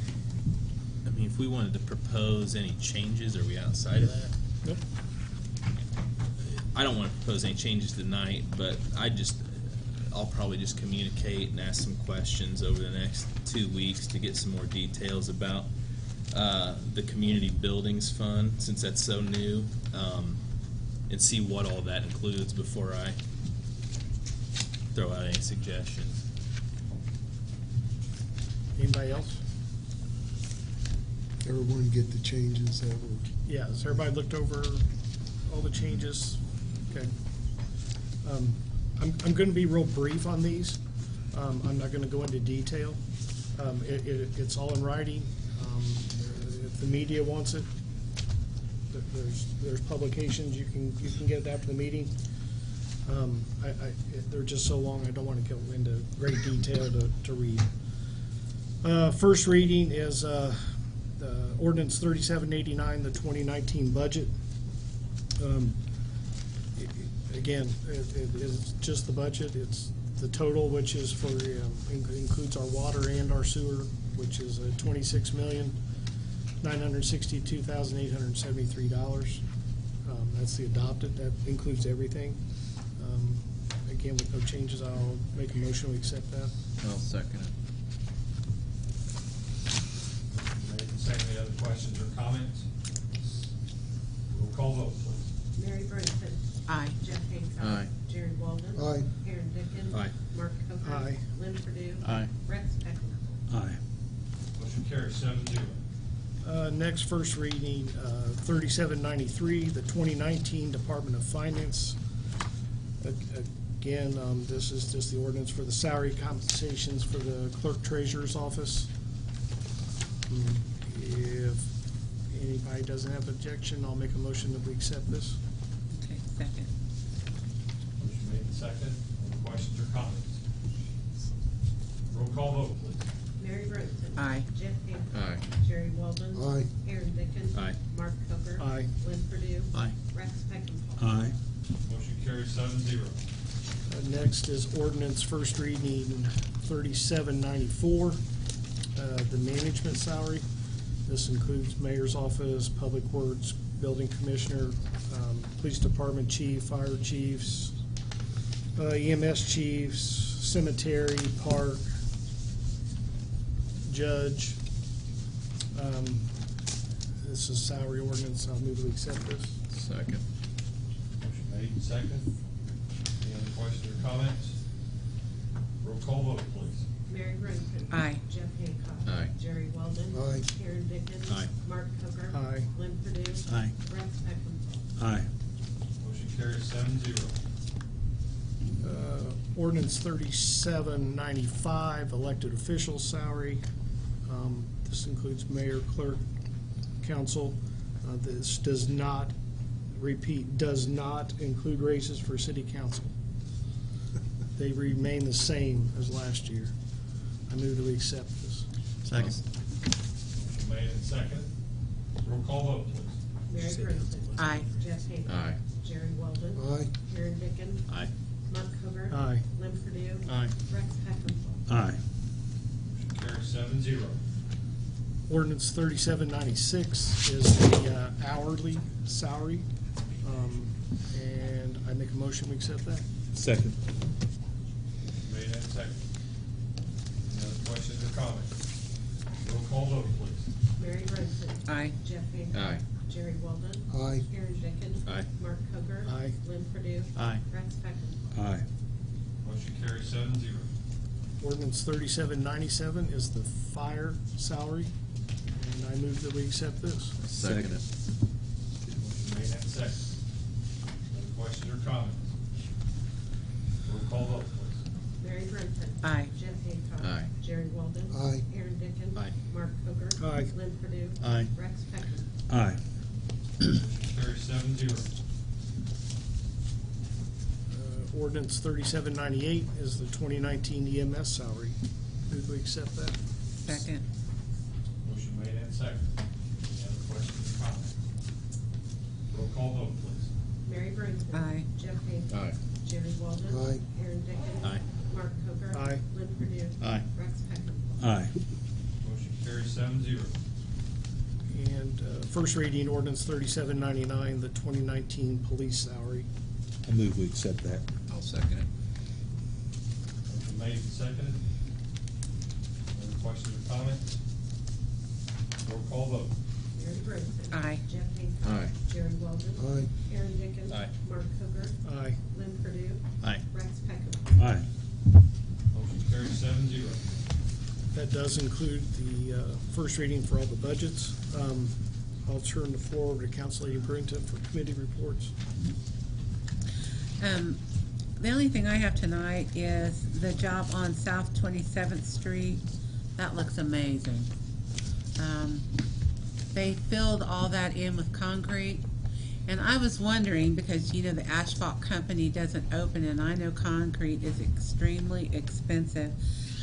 I mean, if we wanted to propose any changes, are we outside of that? Nope. I don't want to propose any changes tonight, but I'll probably just communicate and ask some questions over the next 2 weeks to get some more details about the community buildings fund, since that's so new. and see what all that includes before I throw out any suggestions. Anybody else? Everyone get the changes that were. Yeah, has everybody looked over all the changes? Okay. I'm gonna be real brief on these. I'm not gonna go into detail. It's all in writing. If the media wants it, there's publications, you can get it after the meeting. They're just so long, I don't wanna go into great detail to read. First reading is, ordinance 3789, the 2019 budget. Again, it is just the budget. It's the total, which is for, includes our water and our sewer, which is $26,962,873. That's the adopted. That includes everything. Again, with no changes, I'll make a motion to accept that. I'll second it. Made and seconded. Any other questions or comments? Roll call vote, please. Mary Branson. Aye. Jeff Hancock. Aye. Jerry Walden. Aye. Aaron Dickens. Aye. Mark Coker. Aye. Lynn Purdue. Aye. Rex Peckinpah. Aye. Motion carries 7-0. Next, first reading, 3793, the 2019 Department of Finance. Again, this is just the ordinance for the salary compensations for the clerk treasurer's office. If anybody doesn't have objection, I'll make a motion that we accept this. Okay, second. Motion made and seconded. Any questions or comments? Roll call vote, please. Mary Branson. Aye. Jeff Hancock. Aye. Jerry Walden. Aye. Aaron Dickens. Aye. Mark Coker. Aye. Lynn Purdue. Aye. Rex Peckinpah. Aye. Motion carries 7-0. Next is ordinance first reading 3794, the management salary. This includes mayor's office, public works, building commissioner, police department chief, fire chiefs, EMS chiefs, cemetery, park, judge. This is salary ordinance. I'll move to accept this. Second. Motion made and seconded. Any other questions or comments? Roll call vote, please. Mary Branson. Aye. Jeff Hancock. Aye. Jerry Walden. Aye. Aaron Dickens. Aye. Mark Coker. Aye. Lynn Purdue. Aye. Rex Peckinpah. Aye. Motion carries 7-0. Ordinance 3795, elected officials salary. This includes mayor, clerk, council. This does not, does not include raises for city council. They remain the same as last year. I move that we accept this. Second. Motion made and seconded. Roll call vote, please. Mary Branson. Aye. Jeff Hancock. Aye. Jerry Walden. Aye. Aaron Dickens. Aye. Mark Coker. Aye. Lynn Purdue. Aye. Rex Peckinpah. Aye. Motion carries 7-0. Ordinance 3796 is the hourly salary. And I make a motion, we accept that. Second. Made and seconded. Any other questions or comments? Roll call vote, please. Mary Branson. Aye. Jeff Hancock. Aye. Jerry Walden. Aye. Aaron Dickens. Aye. Mark Coker. Aye. Lynn Purdue. Aye. Rex Peckinpah. Aye. Motion carries 7-0. Ordinance 3797 is the fire salary, and I move that we accept this. Second it. Motion made and seconded. Any questions or comments? Roll call vote, please. Mary Branson. Aye. Jeff Hancock. Aye. Jerry Walden. Aye. Aaron Dickens. Aye. Mark Coker. Aye. Lynn Purdue. Aye. Rex Peckinpah. Aye. Motion carries 7-0. Ordinance 3798 is the 2019 EMS salary. Move that we accept that. Second. Motion made and seconded. Any other questions or comments? Roll call vote, please. Mary Branson. Aye. Jeff Hancock. Aye. Jerry Walden. Aye. Aaron Dickens. Aye. Mark Coker. Aye. Lynn Purdue. Aye. Rex Peckinpah. Aye. Motion carries 7-0. And first reading ordinance 3799, the 2019 police salary. I move we accept that. I'll second it. Motion made and seconded. Any questions or comments? Roll call vote. Mary Briggs. Aye. Jeff Hancock. Aye. Jerry Weldon. Aye. Aaron Dickens. Aye. Mark Hooker. Aye. Lynn Purdue. Aye. Rex Peckham. Aye. Motion carries 7-0. That does include the first reading for all the budgets. I'll turn the floor over to Council Lady Brington for committee reports. The only thing I have tonight is the job on South 27th Street. That looks amazing. They filled all that in with concrete. And I was wondering, because you know the asphalt company doesn't open, and I know concrete is extremely expensive,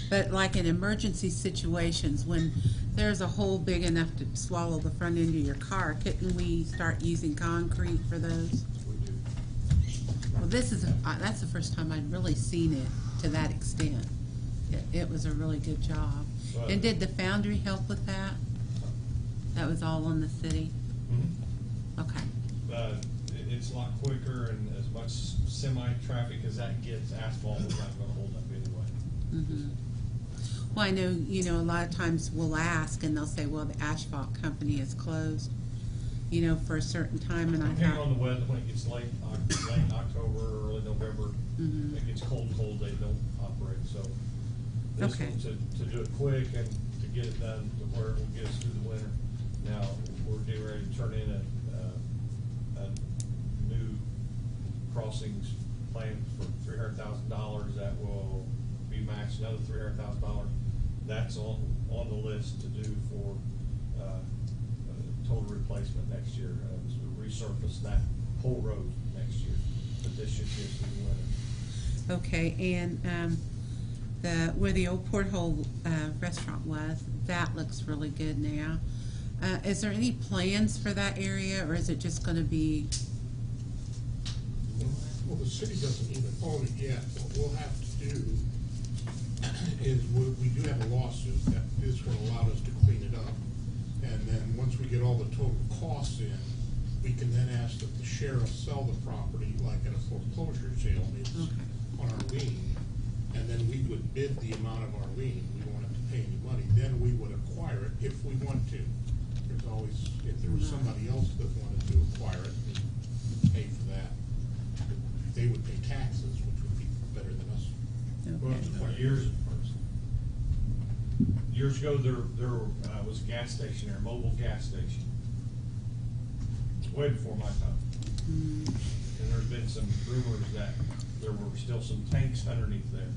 but like in emergency situations, when there's a hole big enough to swallow the front end of your car, couldn't we start using concrete for those? Well, this is that's the first time I'd really seen it to that extent. It was a really good job. And did the foundry help with that? That was all on the city? Okay. It's a lot quicker, and as much semi-traffic as that gets, asphalt is not gonna hold up anyway. Well, I know, you know, a lot of times we'll ask and they'll say, well, the asphalt company is closed, you know, for a certain time, and I Depending thought. on the weather, when it gets late October, early November, it gets cold, they don't operate, so. This Okay. one, to do it quick and to get it done to where it will get us through the winter. Now, we're getting ready to turn in a new crossings plan for $300,000 that will be matched, another $300,000. That's on the list to do for total replacement next year, to resurface that whole road next year. But this should get us through the winter. Okay, and where the old Porthole restaurant was, that looks really good now. Is there any plans for that area, or is it just gonna be? Well, the city doesn't even own it yet. What we'll have to do is we do have a lawsuit that is going to allow us to clean it up. And then once we get all the total costs in, we can then ask that the sheriff sell the property like at a foreclosure sale on our lien. And then we would bid the amount of our lien. We won't have to pay any money. Then we would acquire it if we want to. There's always, if there was somebody else that wanted to acquire it and pay for that, they would pay taxes, which would be better than us. Well, years ago, there was a gas station there, a mobile gas station. Way before my time. And there's been some rumors that there were still some tanks underneath there,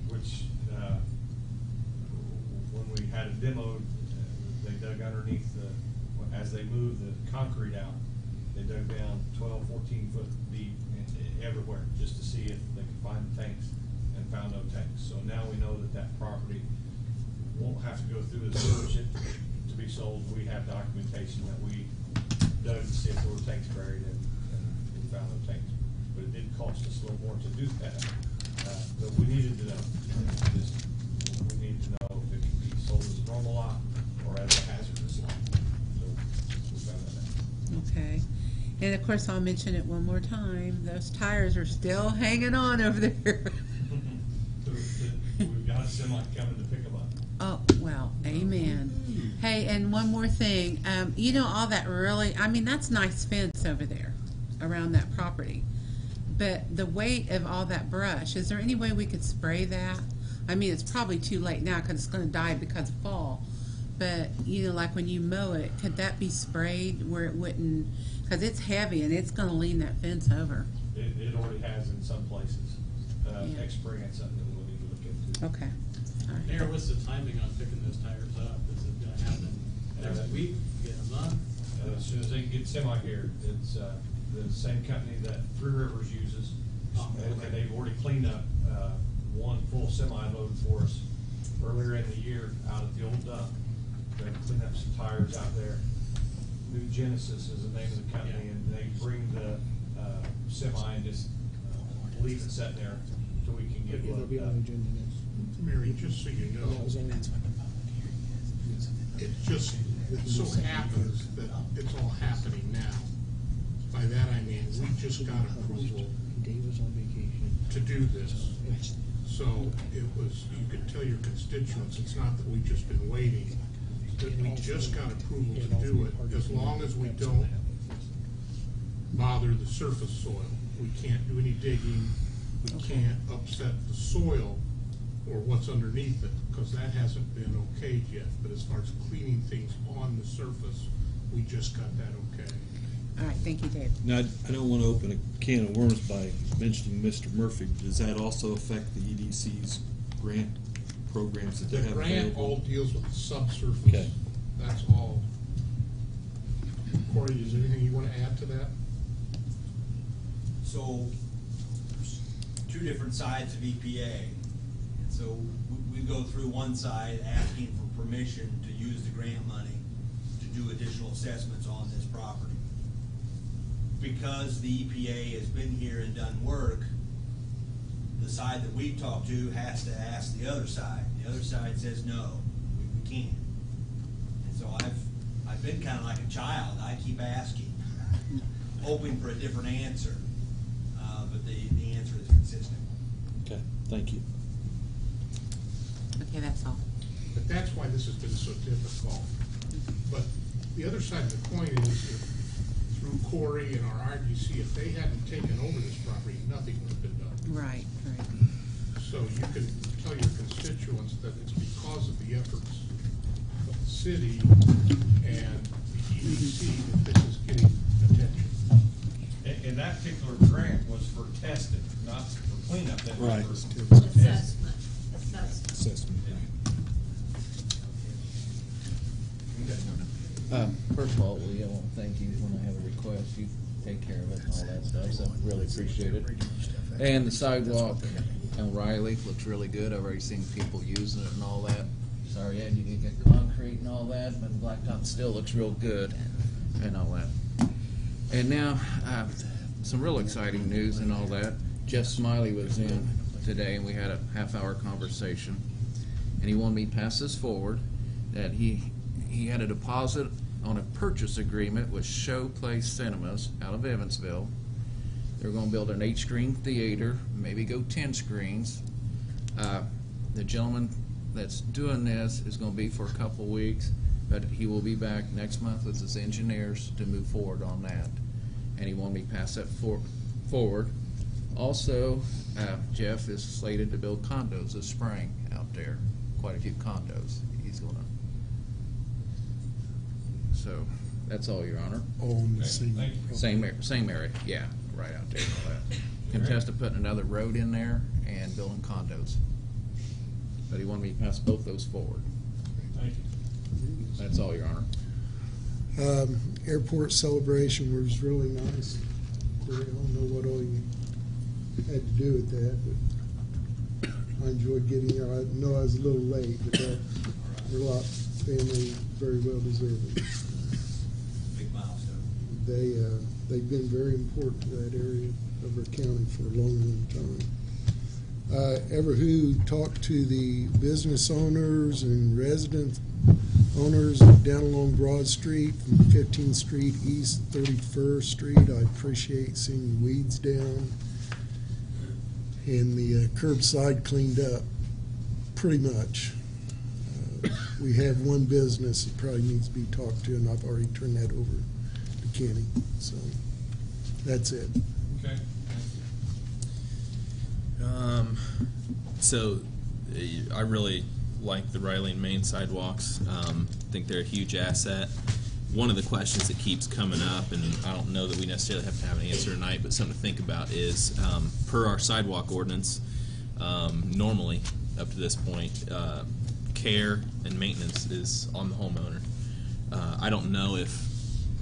which, when we had it demoed, they dug underneath as they moved the concrete out, they dug down 12, 14 foot deep everywhere just to see if they could find the tanks, and found no tanks. So now we know that property won't have to go through the search to be sold. We have documentation that we dug to see if there were tanks buried, and we found no tanks. But it did cost us a little more to do that. But we needed to know. We needed to know if it could be sold as a normal lot or as a hazardous lot. So we found that out. Okay. And of course, I'll mention it one more time. Those tires are still hanging on over there. We've got a semi coming to pick them up. Oh, well, amen. Hey, and one more thing. You know, all that really, I mean, that's nice fence over there around that property. But the weight of all that brush, is there any way we could spray that? I mean, it's probably too late now because it's going to die because of fall. But, you know, like when you mow it, could that be sprayed where it wouldn't, because it's heavy and it's going to lean that fence over. It already has in some places. Next spring, that's something that we'll need to look into. Okay. All right. Mayor, what's the timing on picking those tires up? Is it gonna happen next week, in a month? As soon as they get semi here, it's the same company that Three Rivers uses. And they've already cleaned up one full semi load for us earlier in the year out at the old dump. They cleaned up some tires out there. New Genesis is the name of the company, and they bring the semi and just leave it sitting there so we can get It'll be loaded on up. the agenda next. Mary, just so you know, it so happens that it's all happening now. By that I mean, we just got approval Dave was on vacation. to do this. So it was, you could tell your constituents, it's not that we've just been waiting that we just got approval to do it, as long as we don't bother the surface soil. We can't do any digging, we can't upset the soil or what's underneath it, because that hasn't been okayed yet. But as far as cleaning things on the surface, we just got that okay. All right, thank you, Dave. Now, I don't want to open a can of worms by mentioning Mr. Murphy. Does that also affect the EDC's grant programs that they The have grant available? all deals with the subsurface. Okay. That's all. Corey, is there anything you want to add to that? So, there's two different sides of EPA. And so we go through one side asking for permission to use the grant money to do additional assessments on this property. Because the EPA has been here and done work, the side that we've talked to has to ask the other side. The other side says, no, we can't. And so I've been kind of like a child. I keep asking, hoping for a different answer. But the answer is consistent. Okay, thank you. Okay, that's all. But that's why this has been so difficult. But the other side of the coin is, if, through Corey and our RDC, if they hadn't taken over this property, nothing would have been done. Right, right. So you can tell your constituents that it's because of the efforts of the city and the EDC that this is getting attention. And that particular grant was for testing, not for cleanup. That was Right. for Assessment. Assessment. First of all, Lee, I want to thank you. When I have a request, you take care of it and all that stuff, so really appreciate it. And the sidewalk on Riley looks really good. I've already seen people using it and all that. Sorry, Ed, you didn't get concrete and all that, but the blacktop still looks real good and all that. And now, some real exciting news and all that. Jeff Smiley was in today, and we had a half-hour conversation, and he wanted me to pass this forward, that he had a deposit on a purchase agreement with Showplace Cinemas out of Evansville. They're going to build an 8-screen theater, maybe go 10 screens. The gentleman that's doing this is going to be for a couple weeks, but he will be back next month with his engineers to move forward on that. And he wanted me to pass that forward. Also, Jeff is slated to build condos this spring out there, quite a few condos. He's going to. So that's all, Your Honor. All in the Same area, yeah, right out there and all that. Contested putting another road in there and building condos. But he wanted me to pass both those forward. Thank you. That's all, Your Honor. Airport celebration was really nice. I don't know what all you had to do with that, but I enjoyed getting there. I know I was a little late, but that Verlop family very well deserved it. Big milestone. They've been very important to that area of our county for a long, long time. Ever who talked to the business owners and resident owners down along Broad Street, from 15th Street East, 31st Street, I appreciate seeing the weeds down and the curbside cleaned up pretty much. We have one business that probably needs to be talked to, and I've already turned that over to Kenny. So that's it. Okay. So I really like the Riley and Main sidewalks. Think they're a huge asset. One of the questions that keeps coming up, and I don't know that we necessarily have to have an answer tonight, but something to think about is, per our sidewalk ordinance, normally, up to this point, care and maintenance is on the homeowner. I don't know if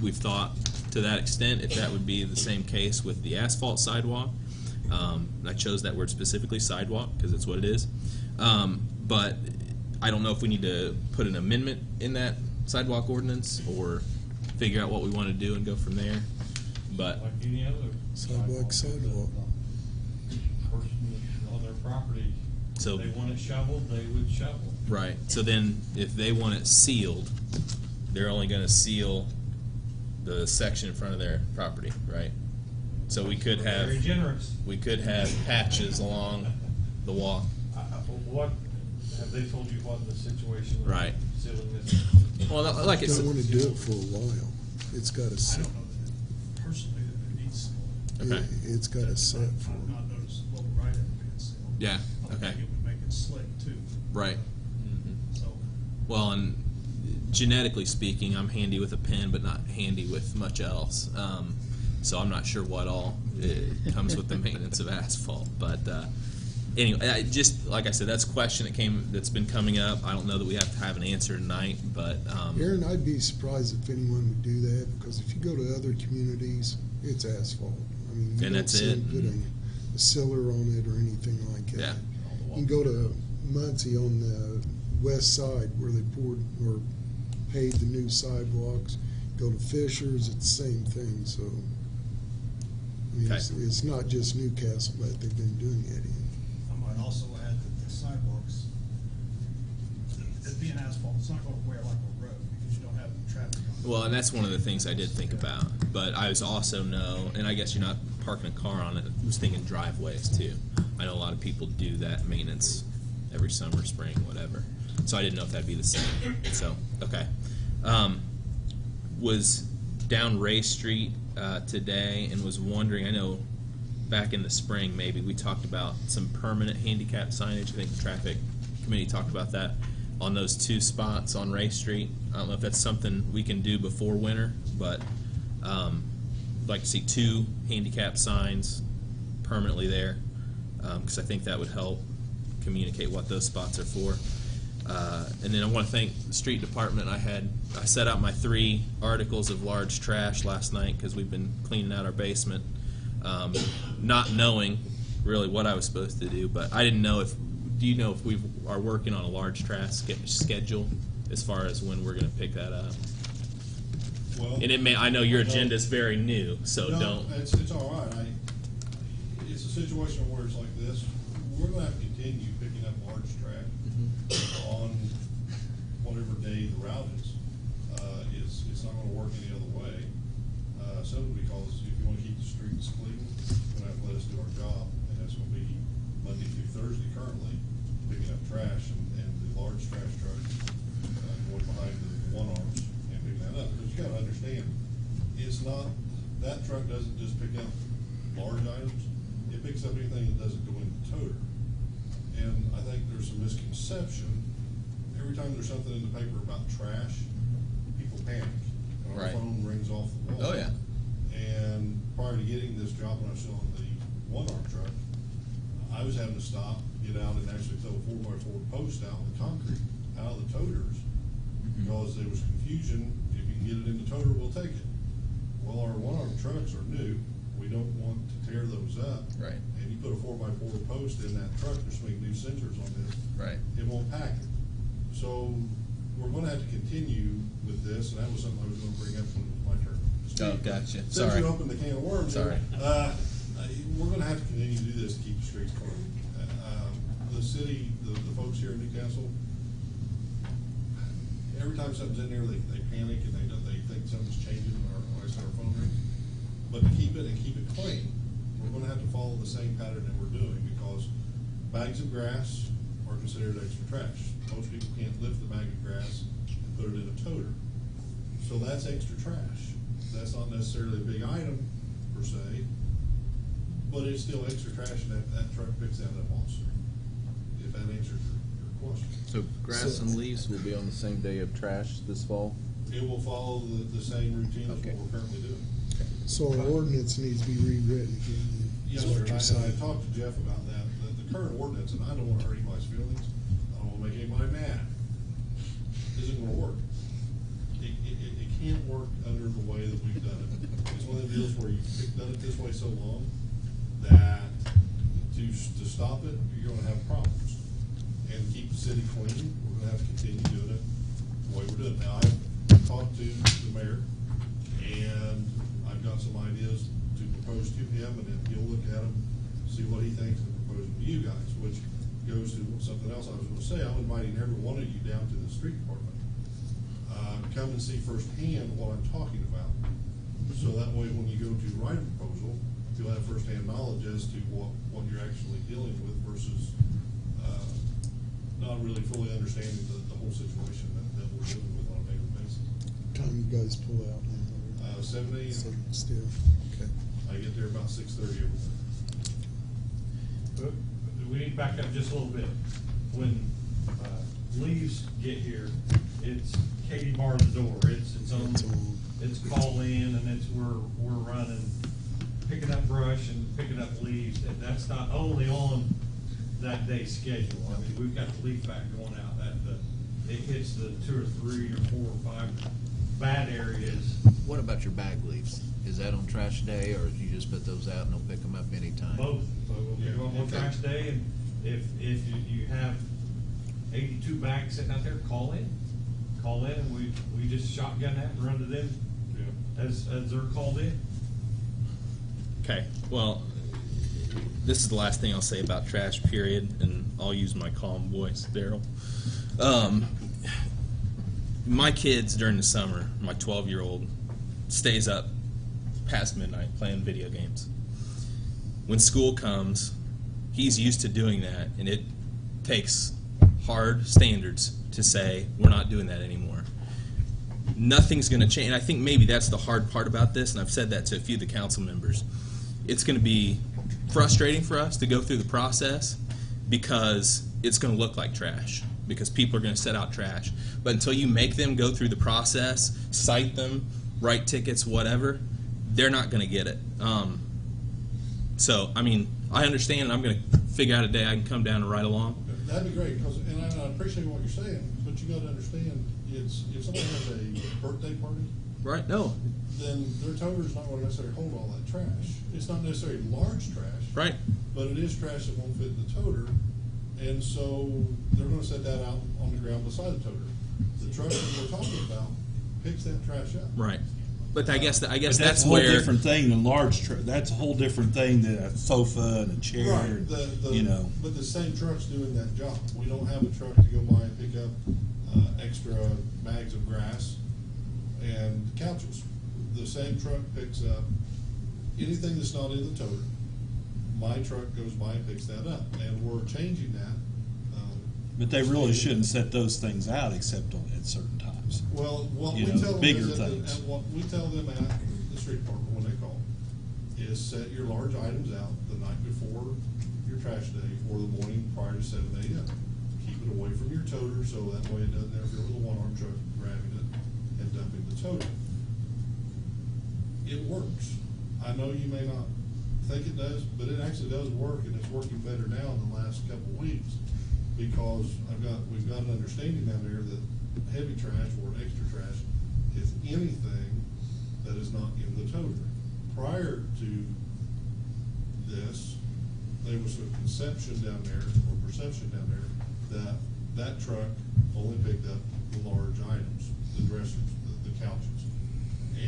we've thought to that extent if that would be the same case with the asphalt sidewalk. I chose that word specifically, sidewalk, because it's what it is. But I don't know if we need to put an amendment in that sidewalk ordinance or figure out what we want to do and go from there. But Like any other Sidewalk. person on their property, So- if they want it shoveled, they would shovel. right. So then, if they want it sealed, they're only going to seal the section in front of their property, right? So we could have Very generous. we could have patches along the wall. What, have they told you what the situation was? Right. ceiling this. Well, like it's. Don't want to do it for a while. It's got to I set. don't know that personally that it needs sealing. Okay. It's got to set for. I've not noticed local right ever being sealed. Yeah, I okay. think it would make it slick too. Right. So Well, and genetically speaking, I'm handy with a pen, but not handy with much else. So I'm not sure what all comes with the maintenance of asphalt. But anyway, just like I said, that's a question that's been coming up. I don't know that we have to have an answer tonight, but Aaron, I'd be surprised if anyone would do that, because if you go to other communities, it's asphalt. I mean, you And don't that's see it. them put a sealer on it or anything like that. Yeah. You can go to Muncie on the west side where they poured or paved the new sidewalks. Go to Fisher's, it's the same thing. So I mean, Okay. it's not just Newcastle that they've been doing it in. I might also add that the sidewalks, it being asphalt, it's not going to wear like a road because you don't have traffic on it. well, and that's one of the things I did think about. But I was also and I guess you're not parking a car on it. I was thinking driveways too. I know a lot of people do that maintenance every summer, spring, whatever. So I didn't know if that'd be the same. So okay, was down Ray Street today and was wondering. I know back in the spring maybe we talked about some permanent handicap signage. I think the traffic committee talked about that on those 2 spots on Ray Street. I don't know if that's something we can do before winter, but I'd like to see 2 handicap signs permanently there, because I think that would help communicate what those spots are for. And then I want to thank the street department. I set out my 3 articles of large trash last night because we've been cleaning out our basement, not knowing really what I was supposed to do. But I didn't know do you know if we are working on a large trash schedule as far as when we're going to pick that up? Well, And I know your agenda is very new, so no, don't. It's all right. It's a situation where it's like this. We're going to have to continue picking up large trash on whatever day the route is. It's not going to work any other way. Simply because if you want to keep the streets clean, you're going to have to let us do our job, and that's going to be Monday through Thursday currently, picking up trash and the large trash truck going behind the one-arms and picking that up. Because you got to understand, it's not, that truck doesn't just pick up large items, it picks up anything that doesn't go in the toter. And I think there's some misconception, every time there's something in the paper about trash, people panic. And our Right. phone rings off the wall. Oh, yeah. And prior to getting this job when I was still on the one-arm truck, I was having to stop, get out and actually throw a 4x4 post out in the concrete, out of the toters, because there was confusion. If you can get it in the toter, we'll take it. Well, our one-arm trucks are new. We don't want to tear those up. Right. And you put a 4x4 post in that truck, there's some new sensors on this. Right. It won't pack it. So we're gonna have to continue with this, and that was something I was gonna bring up when it was my turn to speak. Oh, gotcha. Since Sorry. you opened the can of worms. Sorry. We're gonna have to continue to do this to keep the streets clean. The city, the folks here in Newcastle, every time something's in there, they panic and they think something's changing when our phone rings. But to keep it clean, we're gonna have to follow the same pattern that we're doing, because bags of grass are considered extra trash. Most people can't lift the bag of grass and put it in a toter. So that's extra trash. That's not necessarily a big item per se, but it's still extra trash, and that truck picks that up also. If that answers your question. So grass and leaves will be on the same day of trash this fall? It will follow the same routine as Okay. what we're currently doing. So our ordinance needs to be rewritten again. Yes, is what sir. you're I saying. talked to Jeff about that. The current ordinance, and I don't want to hurt anybody's feelings, I don't want to make anybody mad, isn't going to work. It can't work under the way that we've done it. It's one of the deals where you've done it this way so long that to stop it, you're going to have problems. And to keep the city clean, we're going to have to continue doing it the way we're doing it. Now, I've talked to the mayor, and I've got some ideas to propose to him, and then he'll look at them, see what he thinks, and propose them to you guys, which goes to something else I was going to say. I'm inviting every one of you down to the street department. Come and see firsthand what I'm talking about. So that way, when you go to write a proposal, you'll have firsthand knowledge as to what you're actually dealing with versus not really fully understanding the whole situation that we're dealing with on a daily basis. Time you guys pull out now? 7 a.m. Still, okay. I get there about 6:30 every day. But we need to back up just a little bit. When leaves get here, it's Katie bar the door. It's on. It's call in, and it's we're running, picking up brush and picking up leaves. And that's not only on that day's schedule. I mean, we've got the leaf back going out. It hits the 2 or 3 or 4 or 5 bad areas. What about your bag leaves? Is that on trash day, or do you just put those out and they'll pick them up anytime? Both. So we'll pick them up on trash day, and if you have 82 bags sitting out there, call in, and we just shotgun that and run to them as they're called in. Okay, well, this is the last thing I'll say about trash, period, and I'll use my calm voice, Daryl. My kids during the summer, my 12-year-old stays up past midnight playing video games. When school comes, he's used to doing that, and it takes hard standards to say we're not doing that anymore. Nothing's going to change. And I think maybe that's the hard part about this, and I've said that to a few of the council members. It's going to be frustrating for us to go through the process because it's going to look like trash, because people are going to set out trash. But until you make them go through the process, cite them, write tickets, whatever, they're not going to get it. So, I mean, I understand, and I'm going to figure out a day I can come down and ride along. That'd be great, and I appreciate what you're saying, but you got to understand, if someone has a birthday party, right? No. Then their toter's not going to necessarily hold all that trash. It's not necessarily large trash, right? But it is trash that won't fit in the toter, and so they're going to set that out on the ground beside the toter. The truck that we're talking about picks that trash up. Right. But I guess But that's that's a whole where different thing than large truck. That's a whole different thing than a sofa and a chair. Right. And, You know. But the same truck's doing that job. We don't have a truck to go by and pick up extra bags of grass and couches. The same truck picks up anything that's not in the toter. My truck goes by and picks that up, and we're changing that. But they really shouldn't set those things out except at certain times. Well, what You we know, tell them bigger is that things. and what we tell them at the street department when they call is set your large items out the night before your trash day or the morning prior to 7 a.m. Keep it away from your toter so that way it doesn't interfere with a one-arm truck grabbing it and dumping the toter. It works. I know you may not think it does, but it actually does work, and it's working better now in the last couple of weeks because we've got an understanding down there that heavy trash or extra trash is anything that is not in the toter. Prior to this, there was a conception down there, or perception down there, that truck only picked up the large items, the dressers, the couches.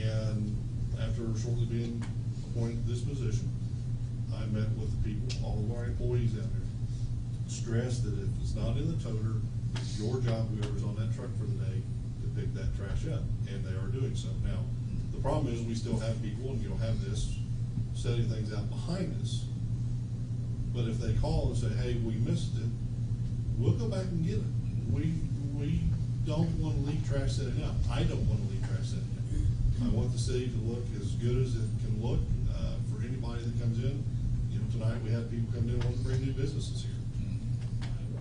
And after shortly being appointed to this position, I met with the people, all of our employees down there, stressed that if it's not in the toter, it's your job, whoever's on that truck for the day, to pick that trash up, and they are doing so. Now, the problem is we still have people, and you'll have this, setting things out behind us, but if they call and say, hey, we missed it, we'll go back and get it. We don't want to leave trash sitting out. I don't want to leave trash sitting out. I want the city to look as good as it can look for anybody that comes in. You know, tonight we had people come in and want to bring new businesses here.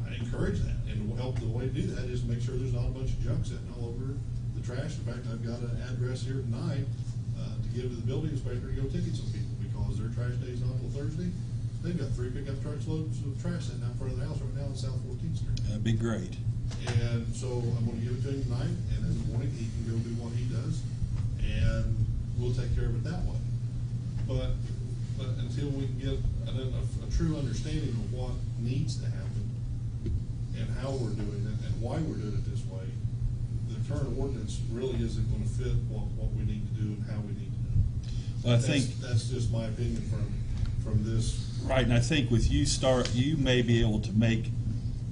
I encourage that, and help the way to do that is make sure there's not a bunch of junk sitting all over the trash. In fact, I've got an address here tonight to give to the building inspector to go ticket some people because their trash day is not until Thursday. They've got 3 pickup trucks loads of trash sitting out in front of the house right now on South 14th Street. That'd be great. And so I'm going to give it to him tonight, and in the morning he can go do what he does, and we'll take care of it that way. But until we can get a true understanding of what needs to happen and how we're doing it and why we're doing it this way, the current ordinance really isn't going to fit what we need to do and how we need to do it. Well, I think that's just my opinion from this. Right, and I think with you may be able to make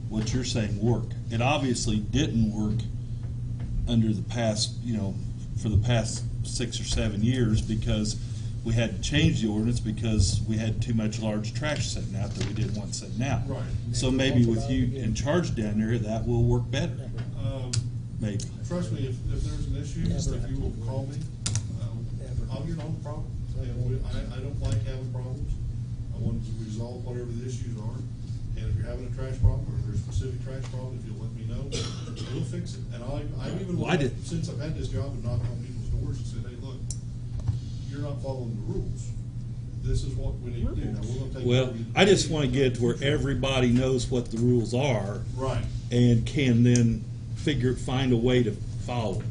what you're saying work. It obviously didn't work under the past, for the past 6 or 7 years because we had to change the ordinance because we had too much large trash sitting out that we didn't want sitting out. Right. So maybe with you in charge down there, that will work better. maybe. Trust me, if there's an issue, if you will call me, I'll get on the problem. And I don't like having problems. I want to resolve whatever the issues are. And if you're having a trash problem, or there's a specific trash problem, if you'll let me know, we'll fix it. And I've even, since I've had this job, and knocked on people's doors and said, hey, look, you're not following the rules. This is what we need to do. Now, we're gonna take Well, I just want to get to where everybody knows what the rules are. Right. And can then find a way to follow.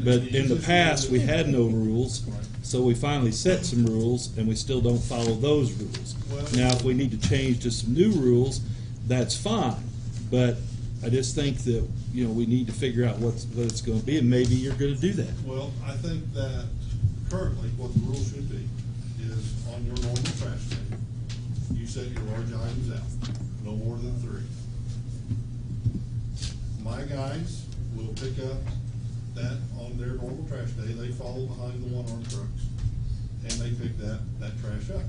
But in the past, we had no rules, so we finally set some rules, and we still don't follow those rules. Now, if we need to change to some new rules, that's fine. But I just think that, we need to figure out what it's going to be, and maybe you're going to do that. Well, I think that currently what the rule should be is on your normal trash day, you set your large items out, no more than 3. My guys will pick up that on their normal trash day. They follow behind the one-armed trucks, and they pick that trash up.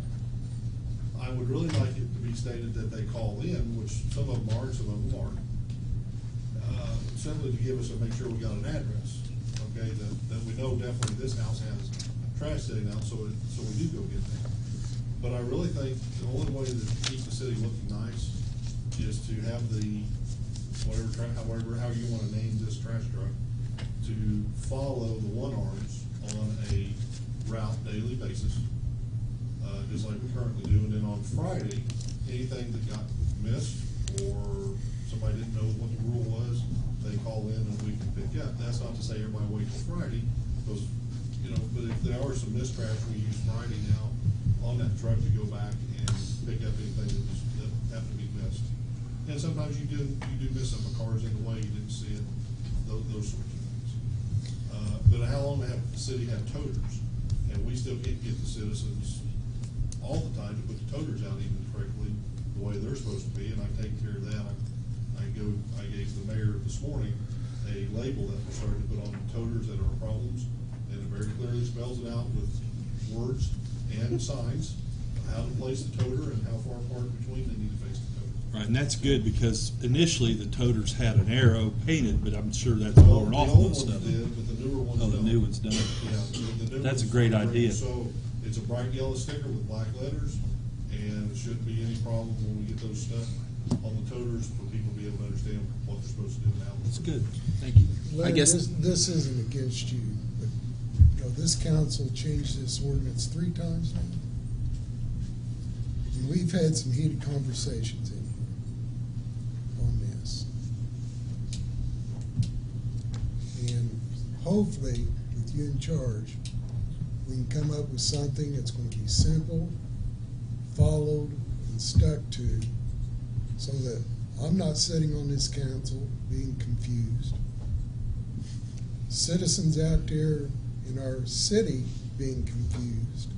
I would really like it to be stated that they call in, which some of them are, some of them aren't, simply to give us make sure we got an address, okay, that we know definitely this house has trash sitting out, so we do go get that. But I really think the only way to keep the city looking nice is to have the, how you want to name this trash truck, to follow the one-arms on a route daily basis, just like we currently do. And then on Friday, anything that got missed or somebody didn't know what the rule was, they call in and we can pick up. That's not to say everybody wait till Friday, because, but if there are some missed trash, we use Friday now on that truck to go back and pick up anything that happened to be missed. And sometimes you do miss some, a car's in the way, you didn't see it, those sorts of things. But how long have the city had toters, and we still can't get the citizens all the time to put the toters out even correctly the way they're supposed to be, and I've taken care of that. I gave the mayor this morning a label that we're starting to put on toters that are problems, and it very clearly spells it out with words and signs of how to place the toter and how far apart between they need to face the toter. Right, and that's good, because initially the toters had an arrow painted, but I'm sure that's worn off most of them. Did, but the newer ones the don't. new ones don't. Yeah, the new That's a ones great are idea. So it's a bright yellow sticker with black letters, and it shouldn't be any problem when we get those stuck on the toters for people to be able to understand what they're supposed to do now. That's good. Thank you. Larry, this isn't against you, but this council changed this ordinance 3 times now. And we've had some heated conversations in here on this. And hopefully, with you in charge, we can come up with something that's going to be simple, followed, and stuck to, so that I'm not sitting on this council being confused. Citizens out there in our city being confused.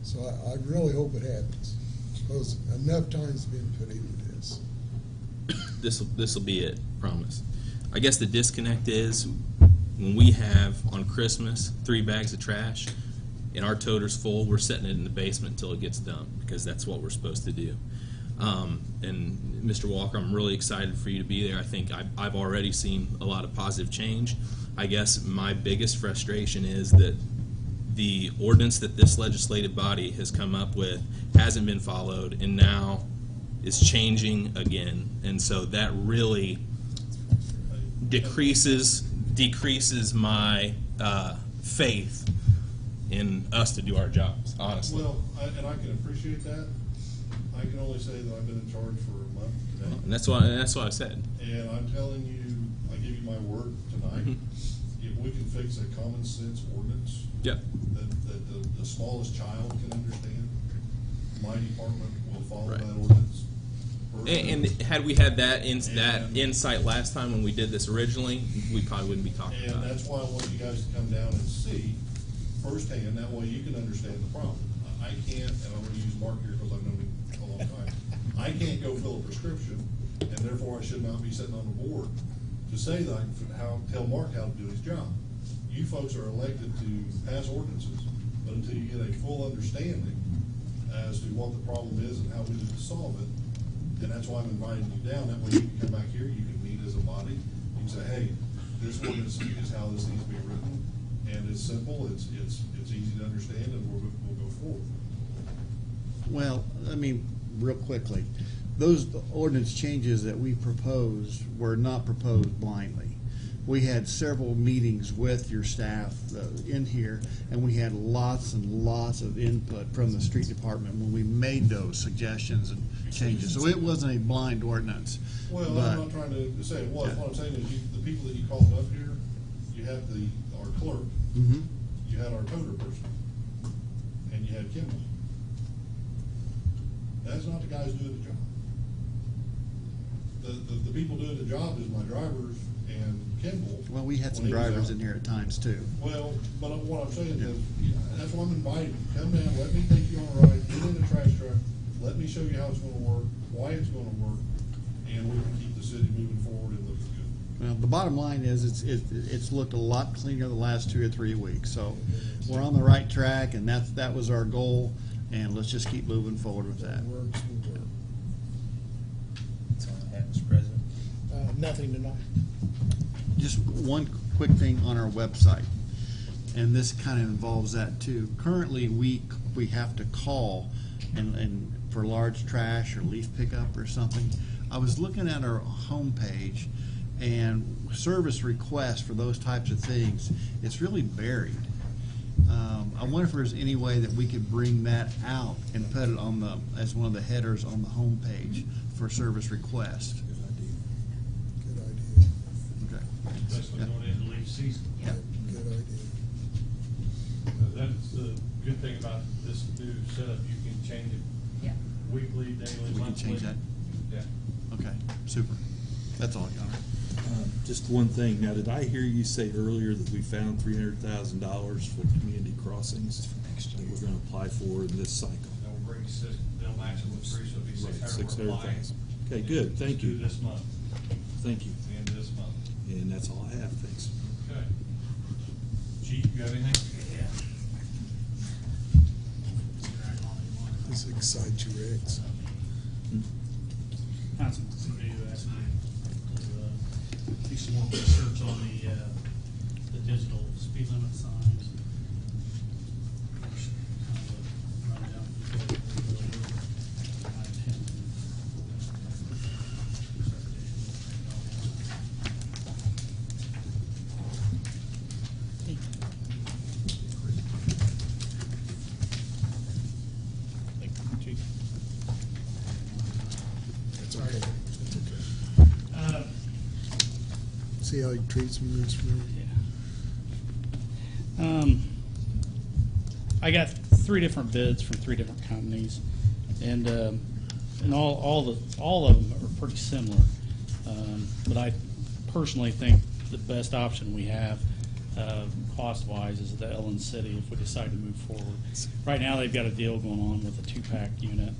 So I really hope it happens, because enough time's been put into this. This will be it, promise. I guess the disconnect is when we have on Christmas 3 bags of trash and our toter's full, we're setting it in the basement until it gets dumped, because that's what we're supposed to do. And Mr. Walker, I'm really excited for you to be there. I think I've already seen a lot of positive change. I guess my biggest frustration is that the ordinance that this legislative body has come up with hasn't been followed, and now is changing again. And so that really decreases my faith in us to do our jobs, honestly. Well, and I can appreciate that. I can only say that I've been in charge for a month today. And that's what I said. And I'm telling you, I give you my word tonight, if we can fix a common sense ordinance, yep, that the smallest child can understand, my department will follow right. that ordinance. And had we had that insight last time when we did this originally, we probably wouldn't be talking about it. And that's why I want you guys to come down and see firsthand. That way you can understand the problem. I can't, and I'm going to use Mark here because I've known him a long time. I can't go fill a prescription, and therefore I should not be sitting on the board to say that I can tell Mark how to do his job. You folks are elected to pass ordinances, but until you get a full understanding as to what the problem is and how we need to solve it, and that's why I'm inviting you down. That way you can come back here, you can meet as a body, can say, hey, this ordinance is how this needs to be written, and it's simple, it's easy to understand, and we'll go forward. Well, I mean, real quickly, those ordinance changes that we proposed were not proposed blindly. We had several meetings with your staff in here, and we had lots and lots of input from the street department when we made those suggestions and changes. So it wasn't a blind ordinance. Well, but I'm not trying to say it was. What I'm saying is the people that you called up here, you had our clerk, Mhm. you had our coder person, and you had Kimball. That's not the guys doing the job. The people doing the job is my drivers and Kimball. Well, we had some when he was drivers out. in here at times too. Well, but what I'm saying is, that's what I'm inviting. Come down, let me take you on a ride, get in the trash truck, let me show you how it's gonna work, why it's gonna work, and we can keep the city moving forward and looking good. Well, the bottom line is it's looked a lot cleaner the last 2 or 3 weeks. So we're on the right track, and that was our goal. And let's just keep moving forward with that. That's all I have, Mr. President. Nothing tonight. Just one quick thing on our website, and this kind of involves that too. Currently, we have to call and for large trash or leaf pickup or something. I was looking at our homepage, and service requests for those types of things, it's really buried. I wonder if there's any way that we could bring that out and put it on as one of the headers on the homepage for service request. Good idea. Okay. Especially going into leaf season. Yep. Good idea. That's the good thing about this new setup, you can change it Yeah. weekly, daily, We monthly. can change that? Yeah. Okay, super. That's all, Your Honor. Just one thing. Now, did I hear you say earlier that we found $300,000 for community crossings that we're going to apply for in this cycle? They'll match it with three, so it'll be Right, 600 per line. 600,000. Okay, good. Thank you. This month, Thank you. the end of this month. And that's all I have. Thanks. Okay. Chief, you have anything? This excites you, Rex. Councilman Cordeo asked me to do some more research on the digital speed limit signs. Kind of a rundown before we really work my opinion. That's okay. That's okay. See how he treats me, Mr. Mayor? I got 3 different bids from 3 different companies, and all of them are pretty similar. But I personally think the best option we have, cost-wise, is the Ellen City if we decide to move forward. Right now, they've got a deal going on with a 2-pack unit.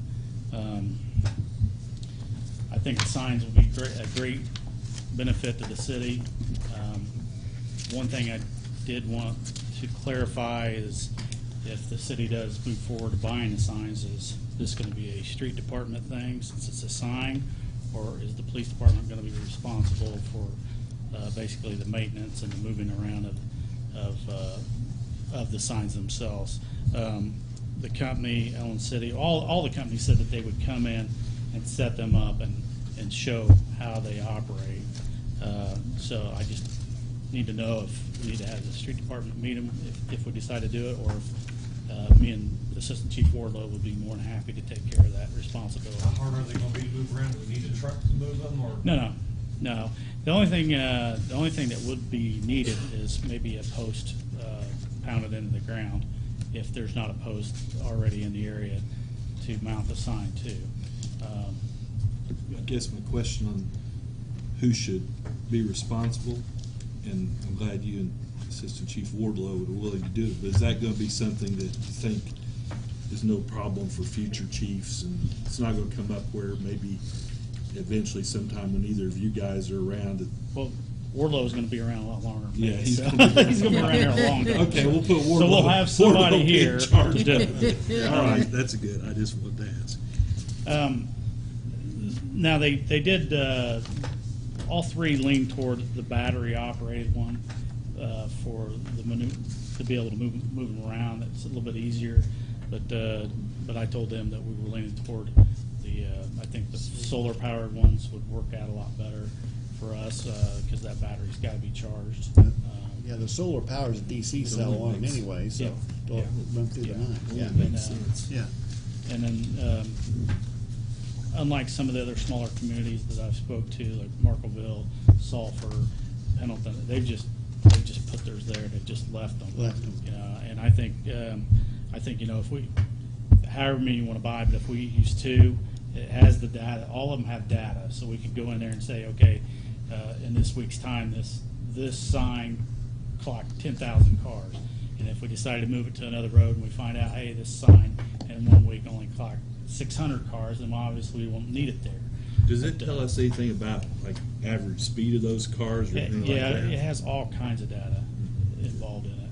I think the signs will be a great benefit to the city. One thing I did want to clarify is if the city does move forward to buying the signs, is this going to be a street department thing since it's a sign, or is the police department going to be responsible for basically the maintenance and the moving around of the signs themselves? The company, Ellen City, all the companies said that they would come in and set them up and show how they operate. So I just need to know if we need to have the street department meet them if we decide to do it, or if me and Assistant Chief Wardlow would be more than happy to take care of that responsibility. How hard are they gonna be to move around? Do we need a truck to move them, or? No. The only thing that would be needed is maybe a post pounded into the ground, if there's not a post already in the area to mount the sign to. I guess my question on who should be responsible, and I'm glad you and Assistant Chief Wardlow are willing to do it, but is that going to be something that you think is no problem for future chiefs, and it's not going to come up where maybe eventually sometime when either of you guys are around? Well, Wardlow is going to be around a lot longer than me. Yeah, he's so going to be he's going to be around here a long time. Okay, we'll put Wardlow. So we'll have somebody Wardlow here in charge to do of it. it. All right, that's good. I just wanted to ask. Now they did all three lean toward the battery-operated one for the to be able to move them around. It's a little bit easier, but I told them that we were leaning toward the. I think the solar-powered ones would work out a lot better for us because that battery's got to be charged. Yeah, the solar power is a DC cell on them anyway, so it'll run through the night. Yeah, makes sense. Yeah. And then, unlike some of the other smaller communities that I've spoke to, like Markville, Sulphur, Pendleton, they've just put theirs there. They've just left them. You know, and I think if we, however many you want to buy, but if we use two, it has the data. All of them have data, so we can go in there and say, okay, in this week's time, this sign clocked 10,000 cars. And if we decide to move it to another road and we find out, hey, this sign in 1 week only clocked 600 cars, then obviously we won't need it there. Does it tell us anything about like average speed of those cars or anything like that? Yeah, it has all kinds of data involved in it.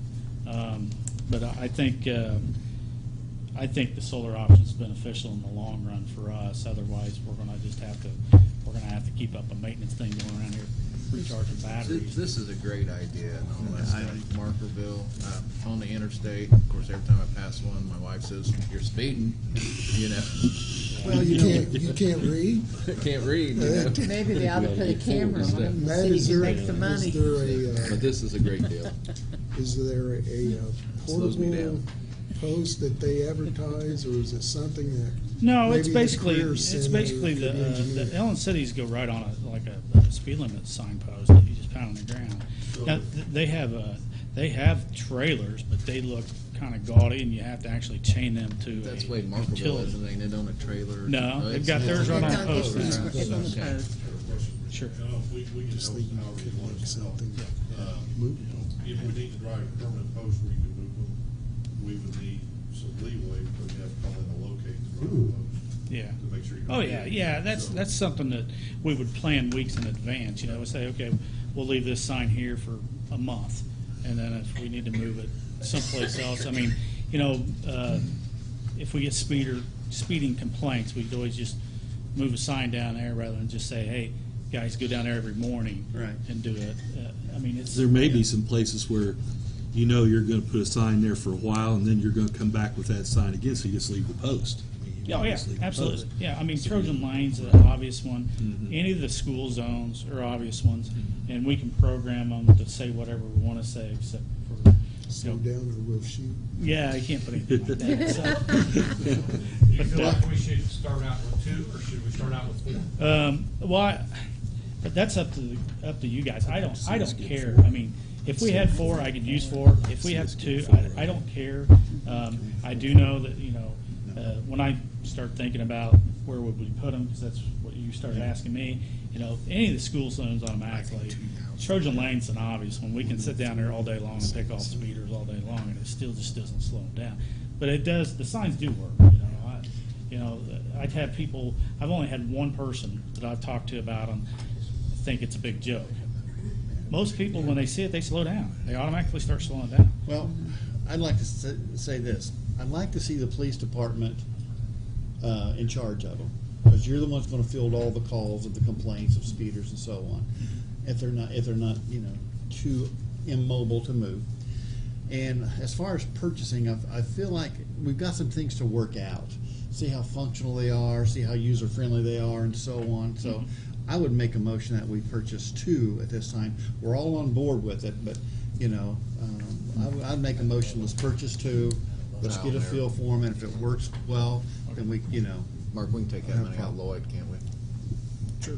But I think the solar option is beneficial in the long run for us. Otherwise, we're going to have to keep up a maintenance thing going around here, recharging batteries. This is a great idea and all that stuff. Markerville, on the interstate. Of course, every time I pass one, my wife says, "You're speeding," you know. Well, you can't read. Can't read. You know? Maybe they ought to put a camera on them, so you can make some money. But this is a great deal. Is there a Slows me portable down. post that they advertise, or is it something that? No, maybe it's the basically Career Center could engineer? the Ellen cities go right on a speed limit signpost that you just pound on the ground. Now they have trailers, but they look kind of gaudy, and you have to actually chain them to. That's a way Markville utility. isn't it? Ain't it on a trailer? No, they've got theirs right on the post. It's on the Okay. post. Sure. We can Just help thinking however it you could want be to help. something If movable. we need to drive a permanent post where you can move them, we would need some leeway because you have to call in a locate to drive the post. Yeah. To make sure you. Oh yeah. That's something that we would plan weeks in advance. You know, we say, okay, we'll leave this sign here for a month, and then if we need to move it someplace else, I mean, you know, if we get speeding complaints, we could always just move a sign down there rather than just say, hey, guys, go down there every morning and do it. I mean, it's There may be some places where you know you're going to put a sign there for a while, and then you're going to come back with that sign again, so you just leave the post. Oh, yeah, absolutely. Yeah, I mean, Trojan Lane's an obvious one. Any of the school zones are obvious ones, and we can program them to say whatever we want to say, except for, Slow down or we'll shoot. yeah, you can't put anything like that. So. Do you feel like we should start out with 2, or should we start out with 4? But that's up to you guys. I don't care. I mean, if we had 4, I could use 4. If we have 2, I don't care. I do know that, you know, when I start thinking about where would we put them, because that's what you started asking me, you know, any of the school zones automatically. Trojan Lane's an obvious one. We can sit down there all day long and pick off speeders all day long, and it still just doesn't slow them down. But it does. The signs do work. You know, I'd have people. I've only had one person that I've talked to about them think it's a big joke. Most people, when they see it, they slow down. They automatically start slowing down. Well, I'd like to say this. I'd like to see the police department in charge of them, because you're the ones going to field all the calls of the complaints of speeders and so on. If they're not, you know, too immobile to move. And as far as purchasing, I feel like we've got some things to work out. See how functional they are, see how user friendly they are, and so on. So I would make a motion that we purchase 2 at this time. We're all on board with it, but you know, I'd make a motion. Let's purchase 2. Let's get a feel for them, and if it works well, then we, you know. Mark, we can take that money out of Lloyd, can't we? Sure.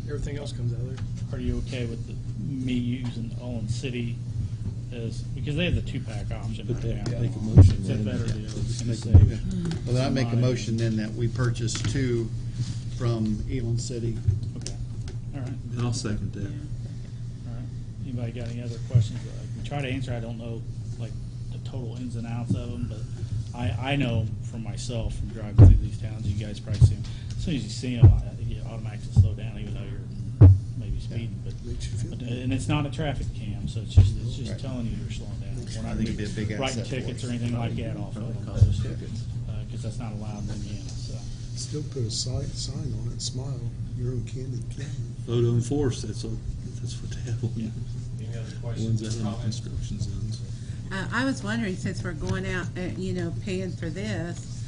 Everything else comes out of there. Are you okay with me using Olin City because they have the 2-pack option right now? Make a motion. Is that better deal? Well, then I make a motion then that we purchase 2 from Elon City. Okay. All right. And I'll second that. All right. Anybody got any other questions that I can try to answer? I don't know like the total ins and outs of them, but I know from myself from driving through these towns, you guys probably see them. As soon as you see them, you automatically slow down, even though you're maybe speeding. But and it's not a traffic cam, so it's just telling you you're slowing down. We're not I think it'd be a big writing asset for tickets us. or anything like that off of it, because that's not allowed in Indiana. So. Still put a sign on it, smile, you're in Camden County. Photo enforced, that's what they have on Any other ones questions out or in the comments? construction zones. I was wondering, since we're going out, paying for this,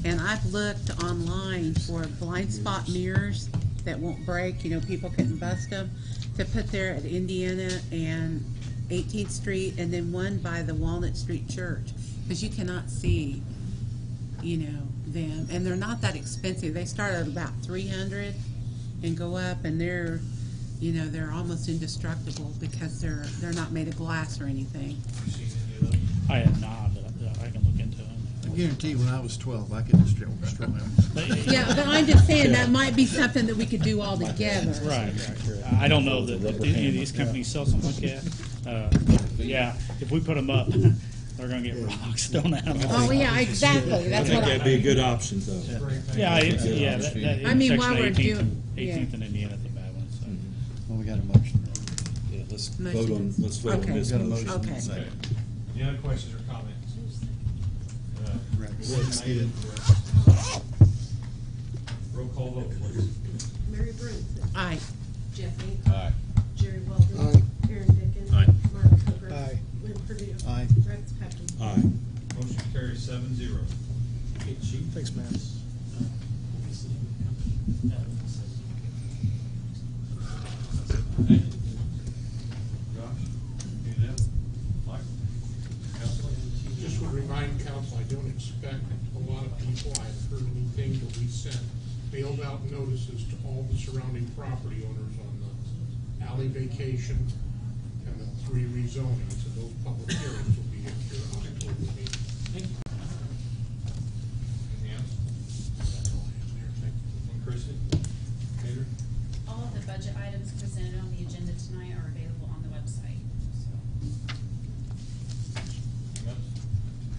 and I've looked online for blind spot mirrors that won't break, people couldn't bust them, to put there at Indiana and 18th Street, and then one by the Walnut Street Church, because you cannot see, them, and they're not that expensive. They start at about $300 and go up, and they're almost indestructible because they're not made of glass or anything. I have not, but I can look into them. I guarantee when I was 12, I could destroy them. Yeah, but I'm just saying that might be something that we could do all together. Right. I don't know that any of these companies sell something like that. But yeah, if we put them up, they're going to get rocks thrown at them. Oh, yeah, exactly. That's I think what that'd be a good option, though. Yeah, I mean, while we're 18th doing, 18th and Indiana, the bad one. So. Well, we got a motion. Yeah, let's Motion. vote on Okay. this Got a motion. Okay. Second. Any other questions or comments? Roll call vote, please. Mary Branson. aye. Jeff Hancock. Aye. Jerry Walden. Aye. Aaron Dickens. Aye. Mark Hooper. Aye. Lynn Purdue. Aye. Rex Pepper. Aye. Motion carries 7-0. Thanks, man. Josh, you there? Mike? Counselor? Just would remind council, I don't expect a lot of people, I haven't heard anything, but we sent mailed out notices to all the surrounding property owners on the alley vacation and the 3 rezonings, and those public hearings will be at your October meeting. Thank you. Anything else? That's all I have there. Thank you. And Christie? Peter? All of the budget items presented on the agenda tonight are available on the website, so. Anything else?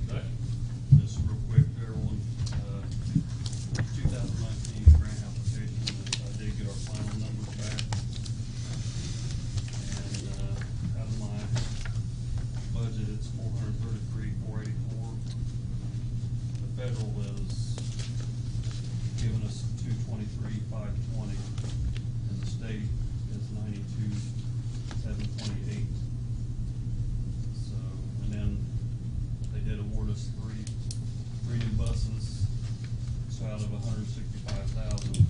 Doug? Just real quick, everyone, 2019 grant application, I did get our final numbers back. And, out of my budget, it's $433,484. The federal is giving us $223,520, and the state is $92,728. So, and then they did award us three new buses. So out of 165,000,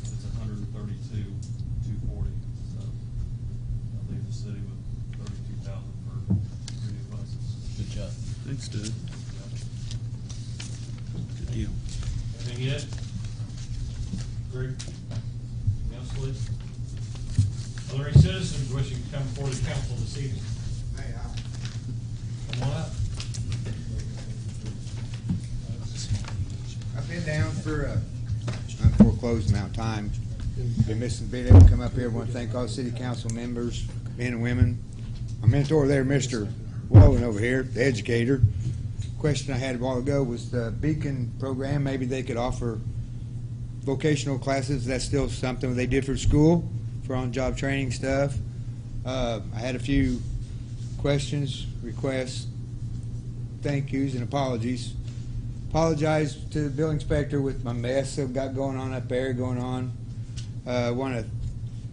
it's 132,240. So that leaves the city with 32,000 for 3 new buses. Good job. Thanks, Doug. Good deal. Anything yet? Greg? Anything else, Liz? Are there any citizens wishing to come before the council this evening? Come on up. I've been down for an unforeclosed amount of time. Been being able to come up here. I want to thank all the city council members, men and women. My mentor there, Mr. Walden over here, the educator. Question I had a while ago was the Beacon program. Maybe they could offer vocational classes. That's still something they did for school, for on-job training stuff. I had a few questions, requests, thank yous, and apologies. Apologize to the bill inspector with my mess I've got going on up there, I want to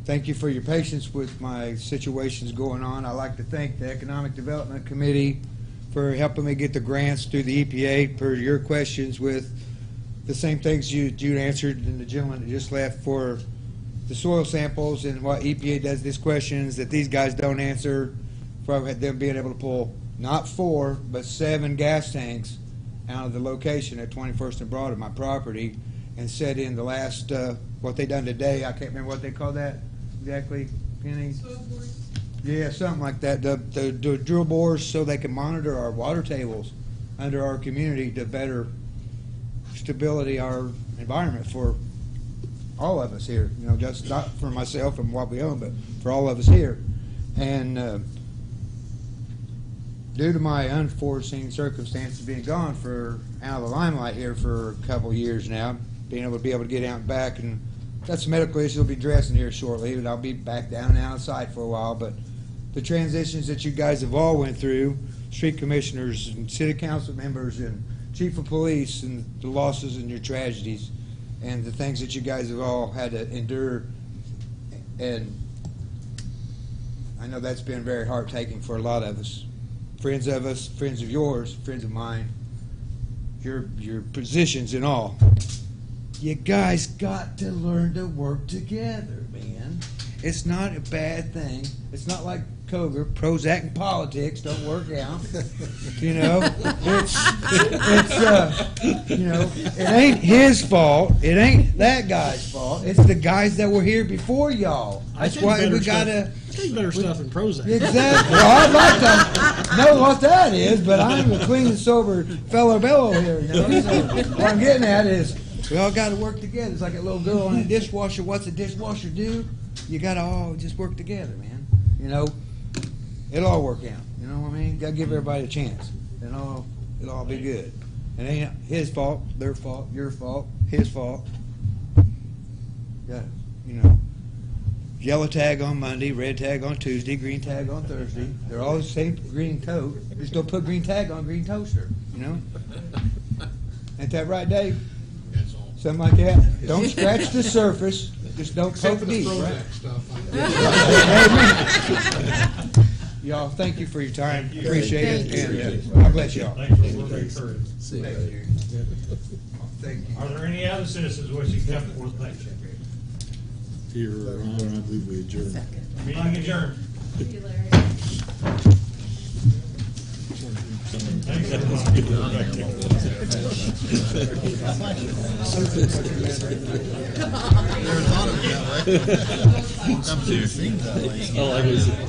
thank you for your patience with my situations going on. I'd like to thank the Economic Development Committee for helping me get the grants through the EPA per your questions with the same things you answered and the gentleman that just left for the soil samples and what EPA does these questions that these guys don't answer, for them being able to pull not 4 but 7 gas tanks out of the location at 21st and Broad of my property and set in the last, what they done today, I can't remember what they call that exactly, Penny? Yeah, something like that. The drill bores so they can monitor our water tables under our community to better stability our environment for all of us here. You know, just not for myself and what we own, but for all of us here. And due to my unforeseen circumstances being gone for out of the limelight here for a couple of years now, being able to get out and back, and got some medical issues. I'll be dressing here shortly, but I'll be back down and outside for a while. But the transitions that you guys have all went through, street commissioners and city council members and chief of police, and the losses and your tragedies, and the things that you guys have all had to endure. And I know that's been very heart-taking for a lot of us. Friends of us, friends of yours, friends of mine, your positions and all. You guys got to learn to work together, man. It's not a bad thing. It's not like Coger, Prozac and politics don't work out. You know, you know, it ain't his fault. It ain't that guy's fault. It's the guys that were here before y'all. That's why we gotta. I take better stuff in Prozac. Exactly. Well, I'd like to know what that is, but I'm a clean and sober fellow here. You know? So what I'm getting at is we all got to work together. It's like a little girl in a dishwasher. What's a dishwasher do? You got to all just work together, man. You know, it'll all work out. You know what I mean? Got to give everybody a chance, and it'll all be good. It ain't his fault, their fault, your fault, his fault. Yeah, you know. Yellow tag on Monday, red tag on Tuesday, green tag on Thursday. They're all the same green coat. Just don't put green tag on green toaster, you know? Ain't that right, Dave? That's all. Something like that. Don't scratch the surface. Just don't Except poke for the deep, right? Prozac stuff. Amen. Y'all, thank you for your time. Appreciate it. And God bless y'all. Thanks for working through it. Thank you. Are there any other citizens wishing to come before the thank you? Your Honor, I believe we adjourn. Meeting adjourned. Thank you, Larry. I like it.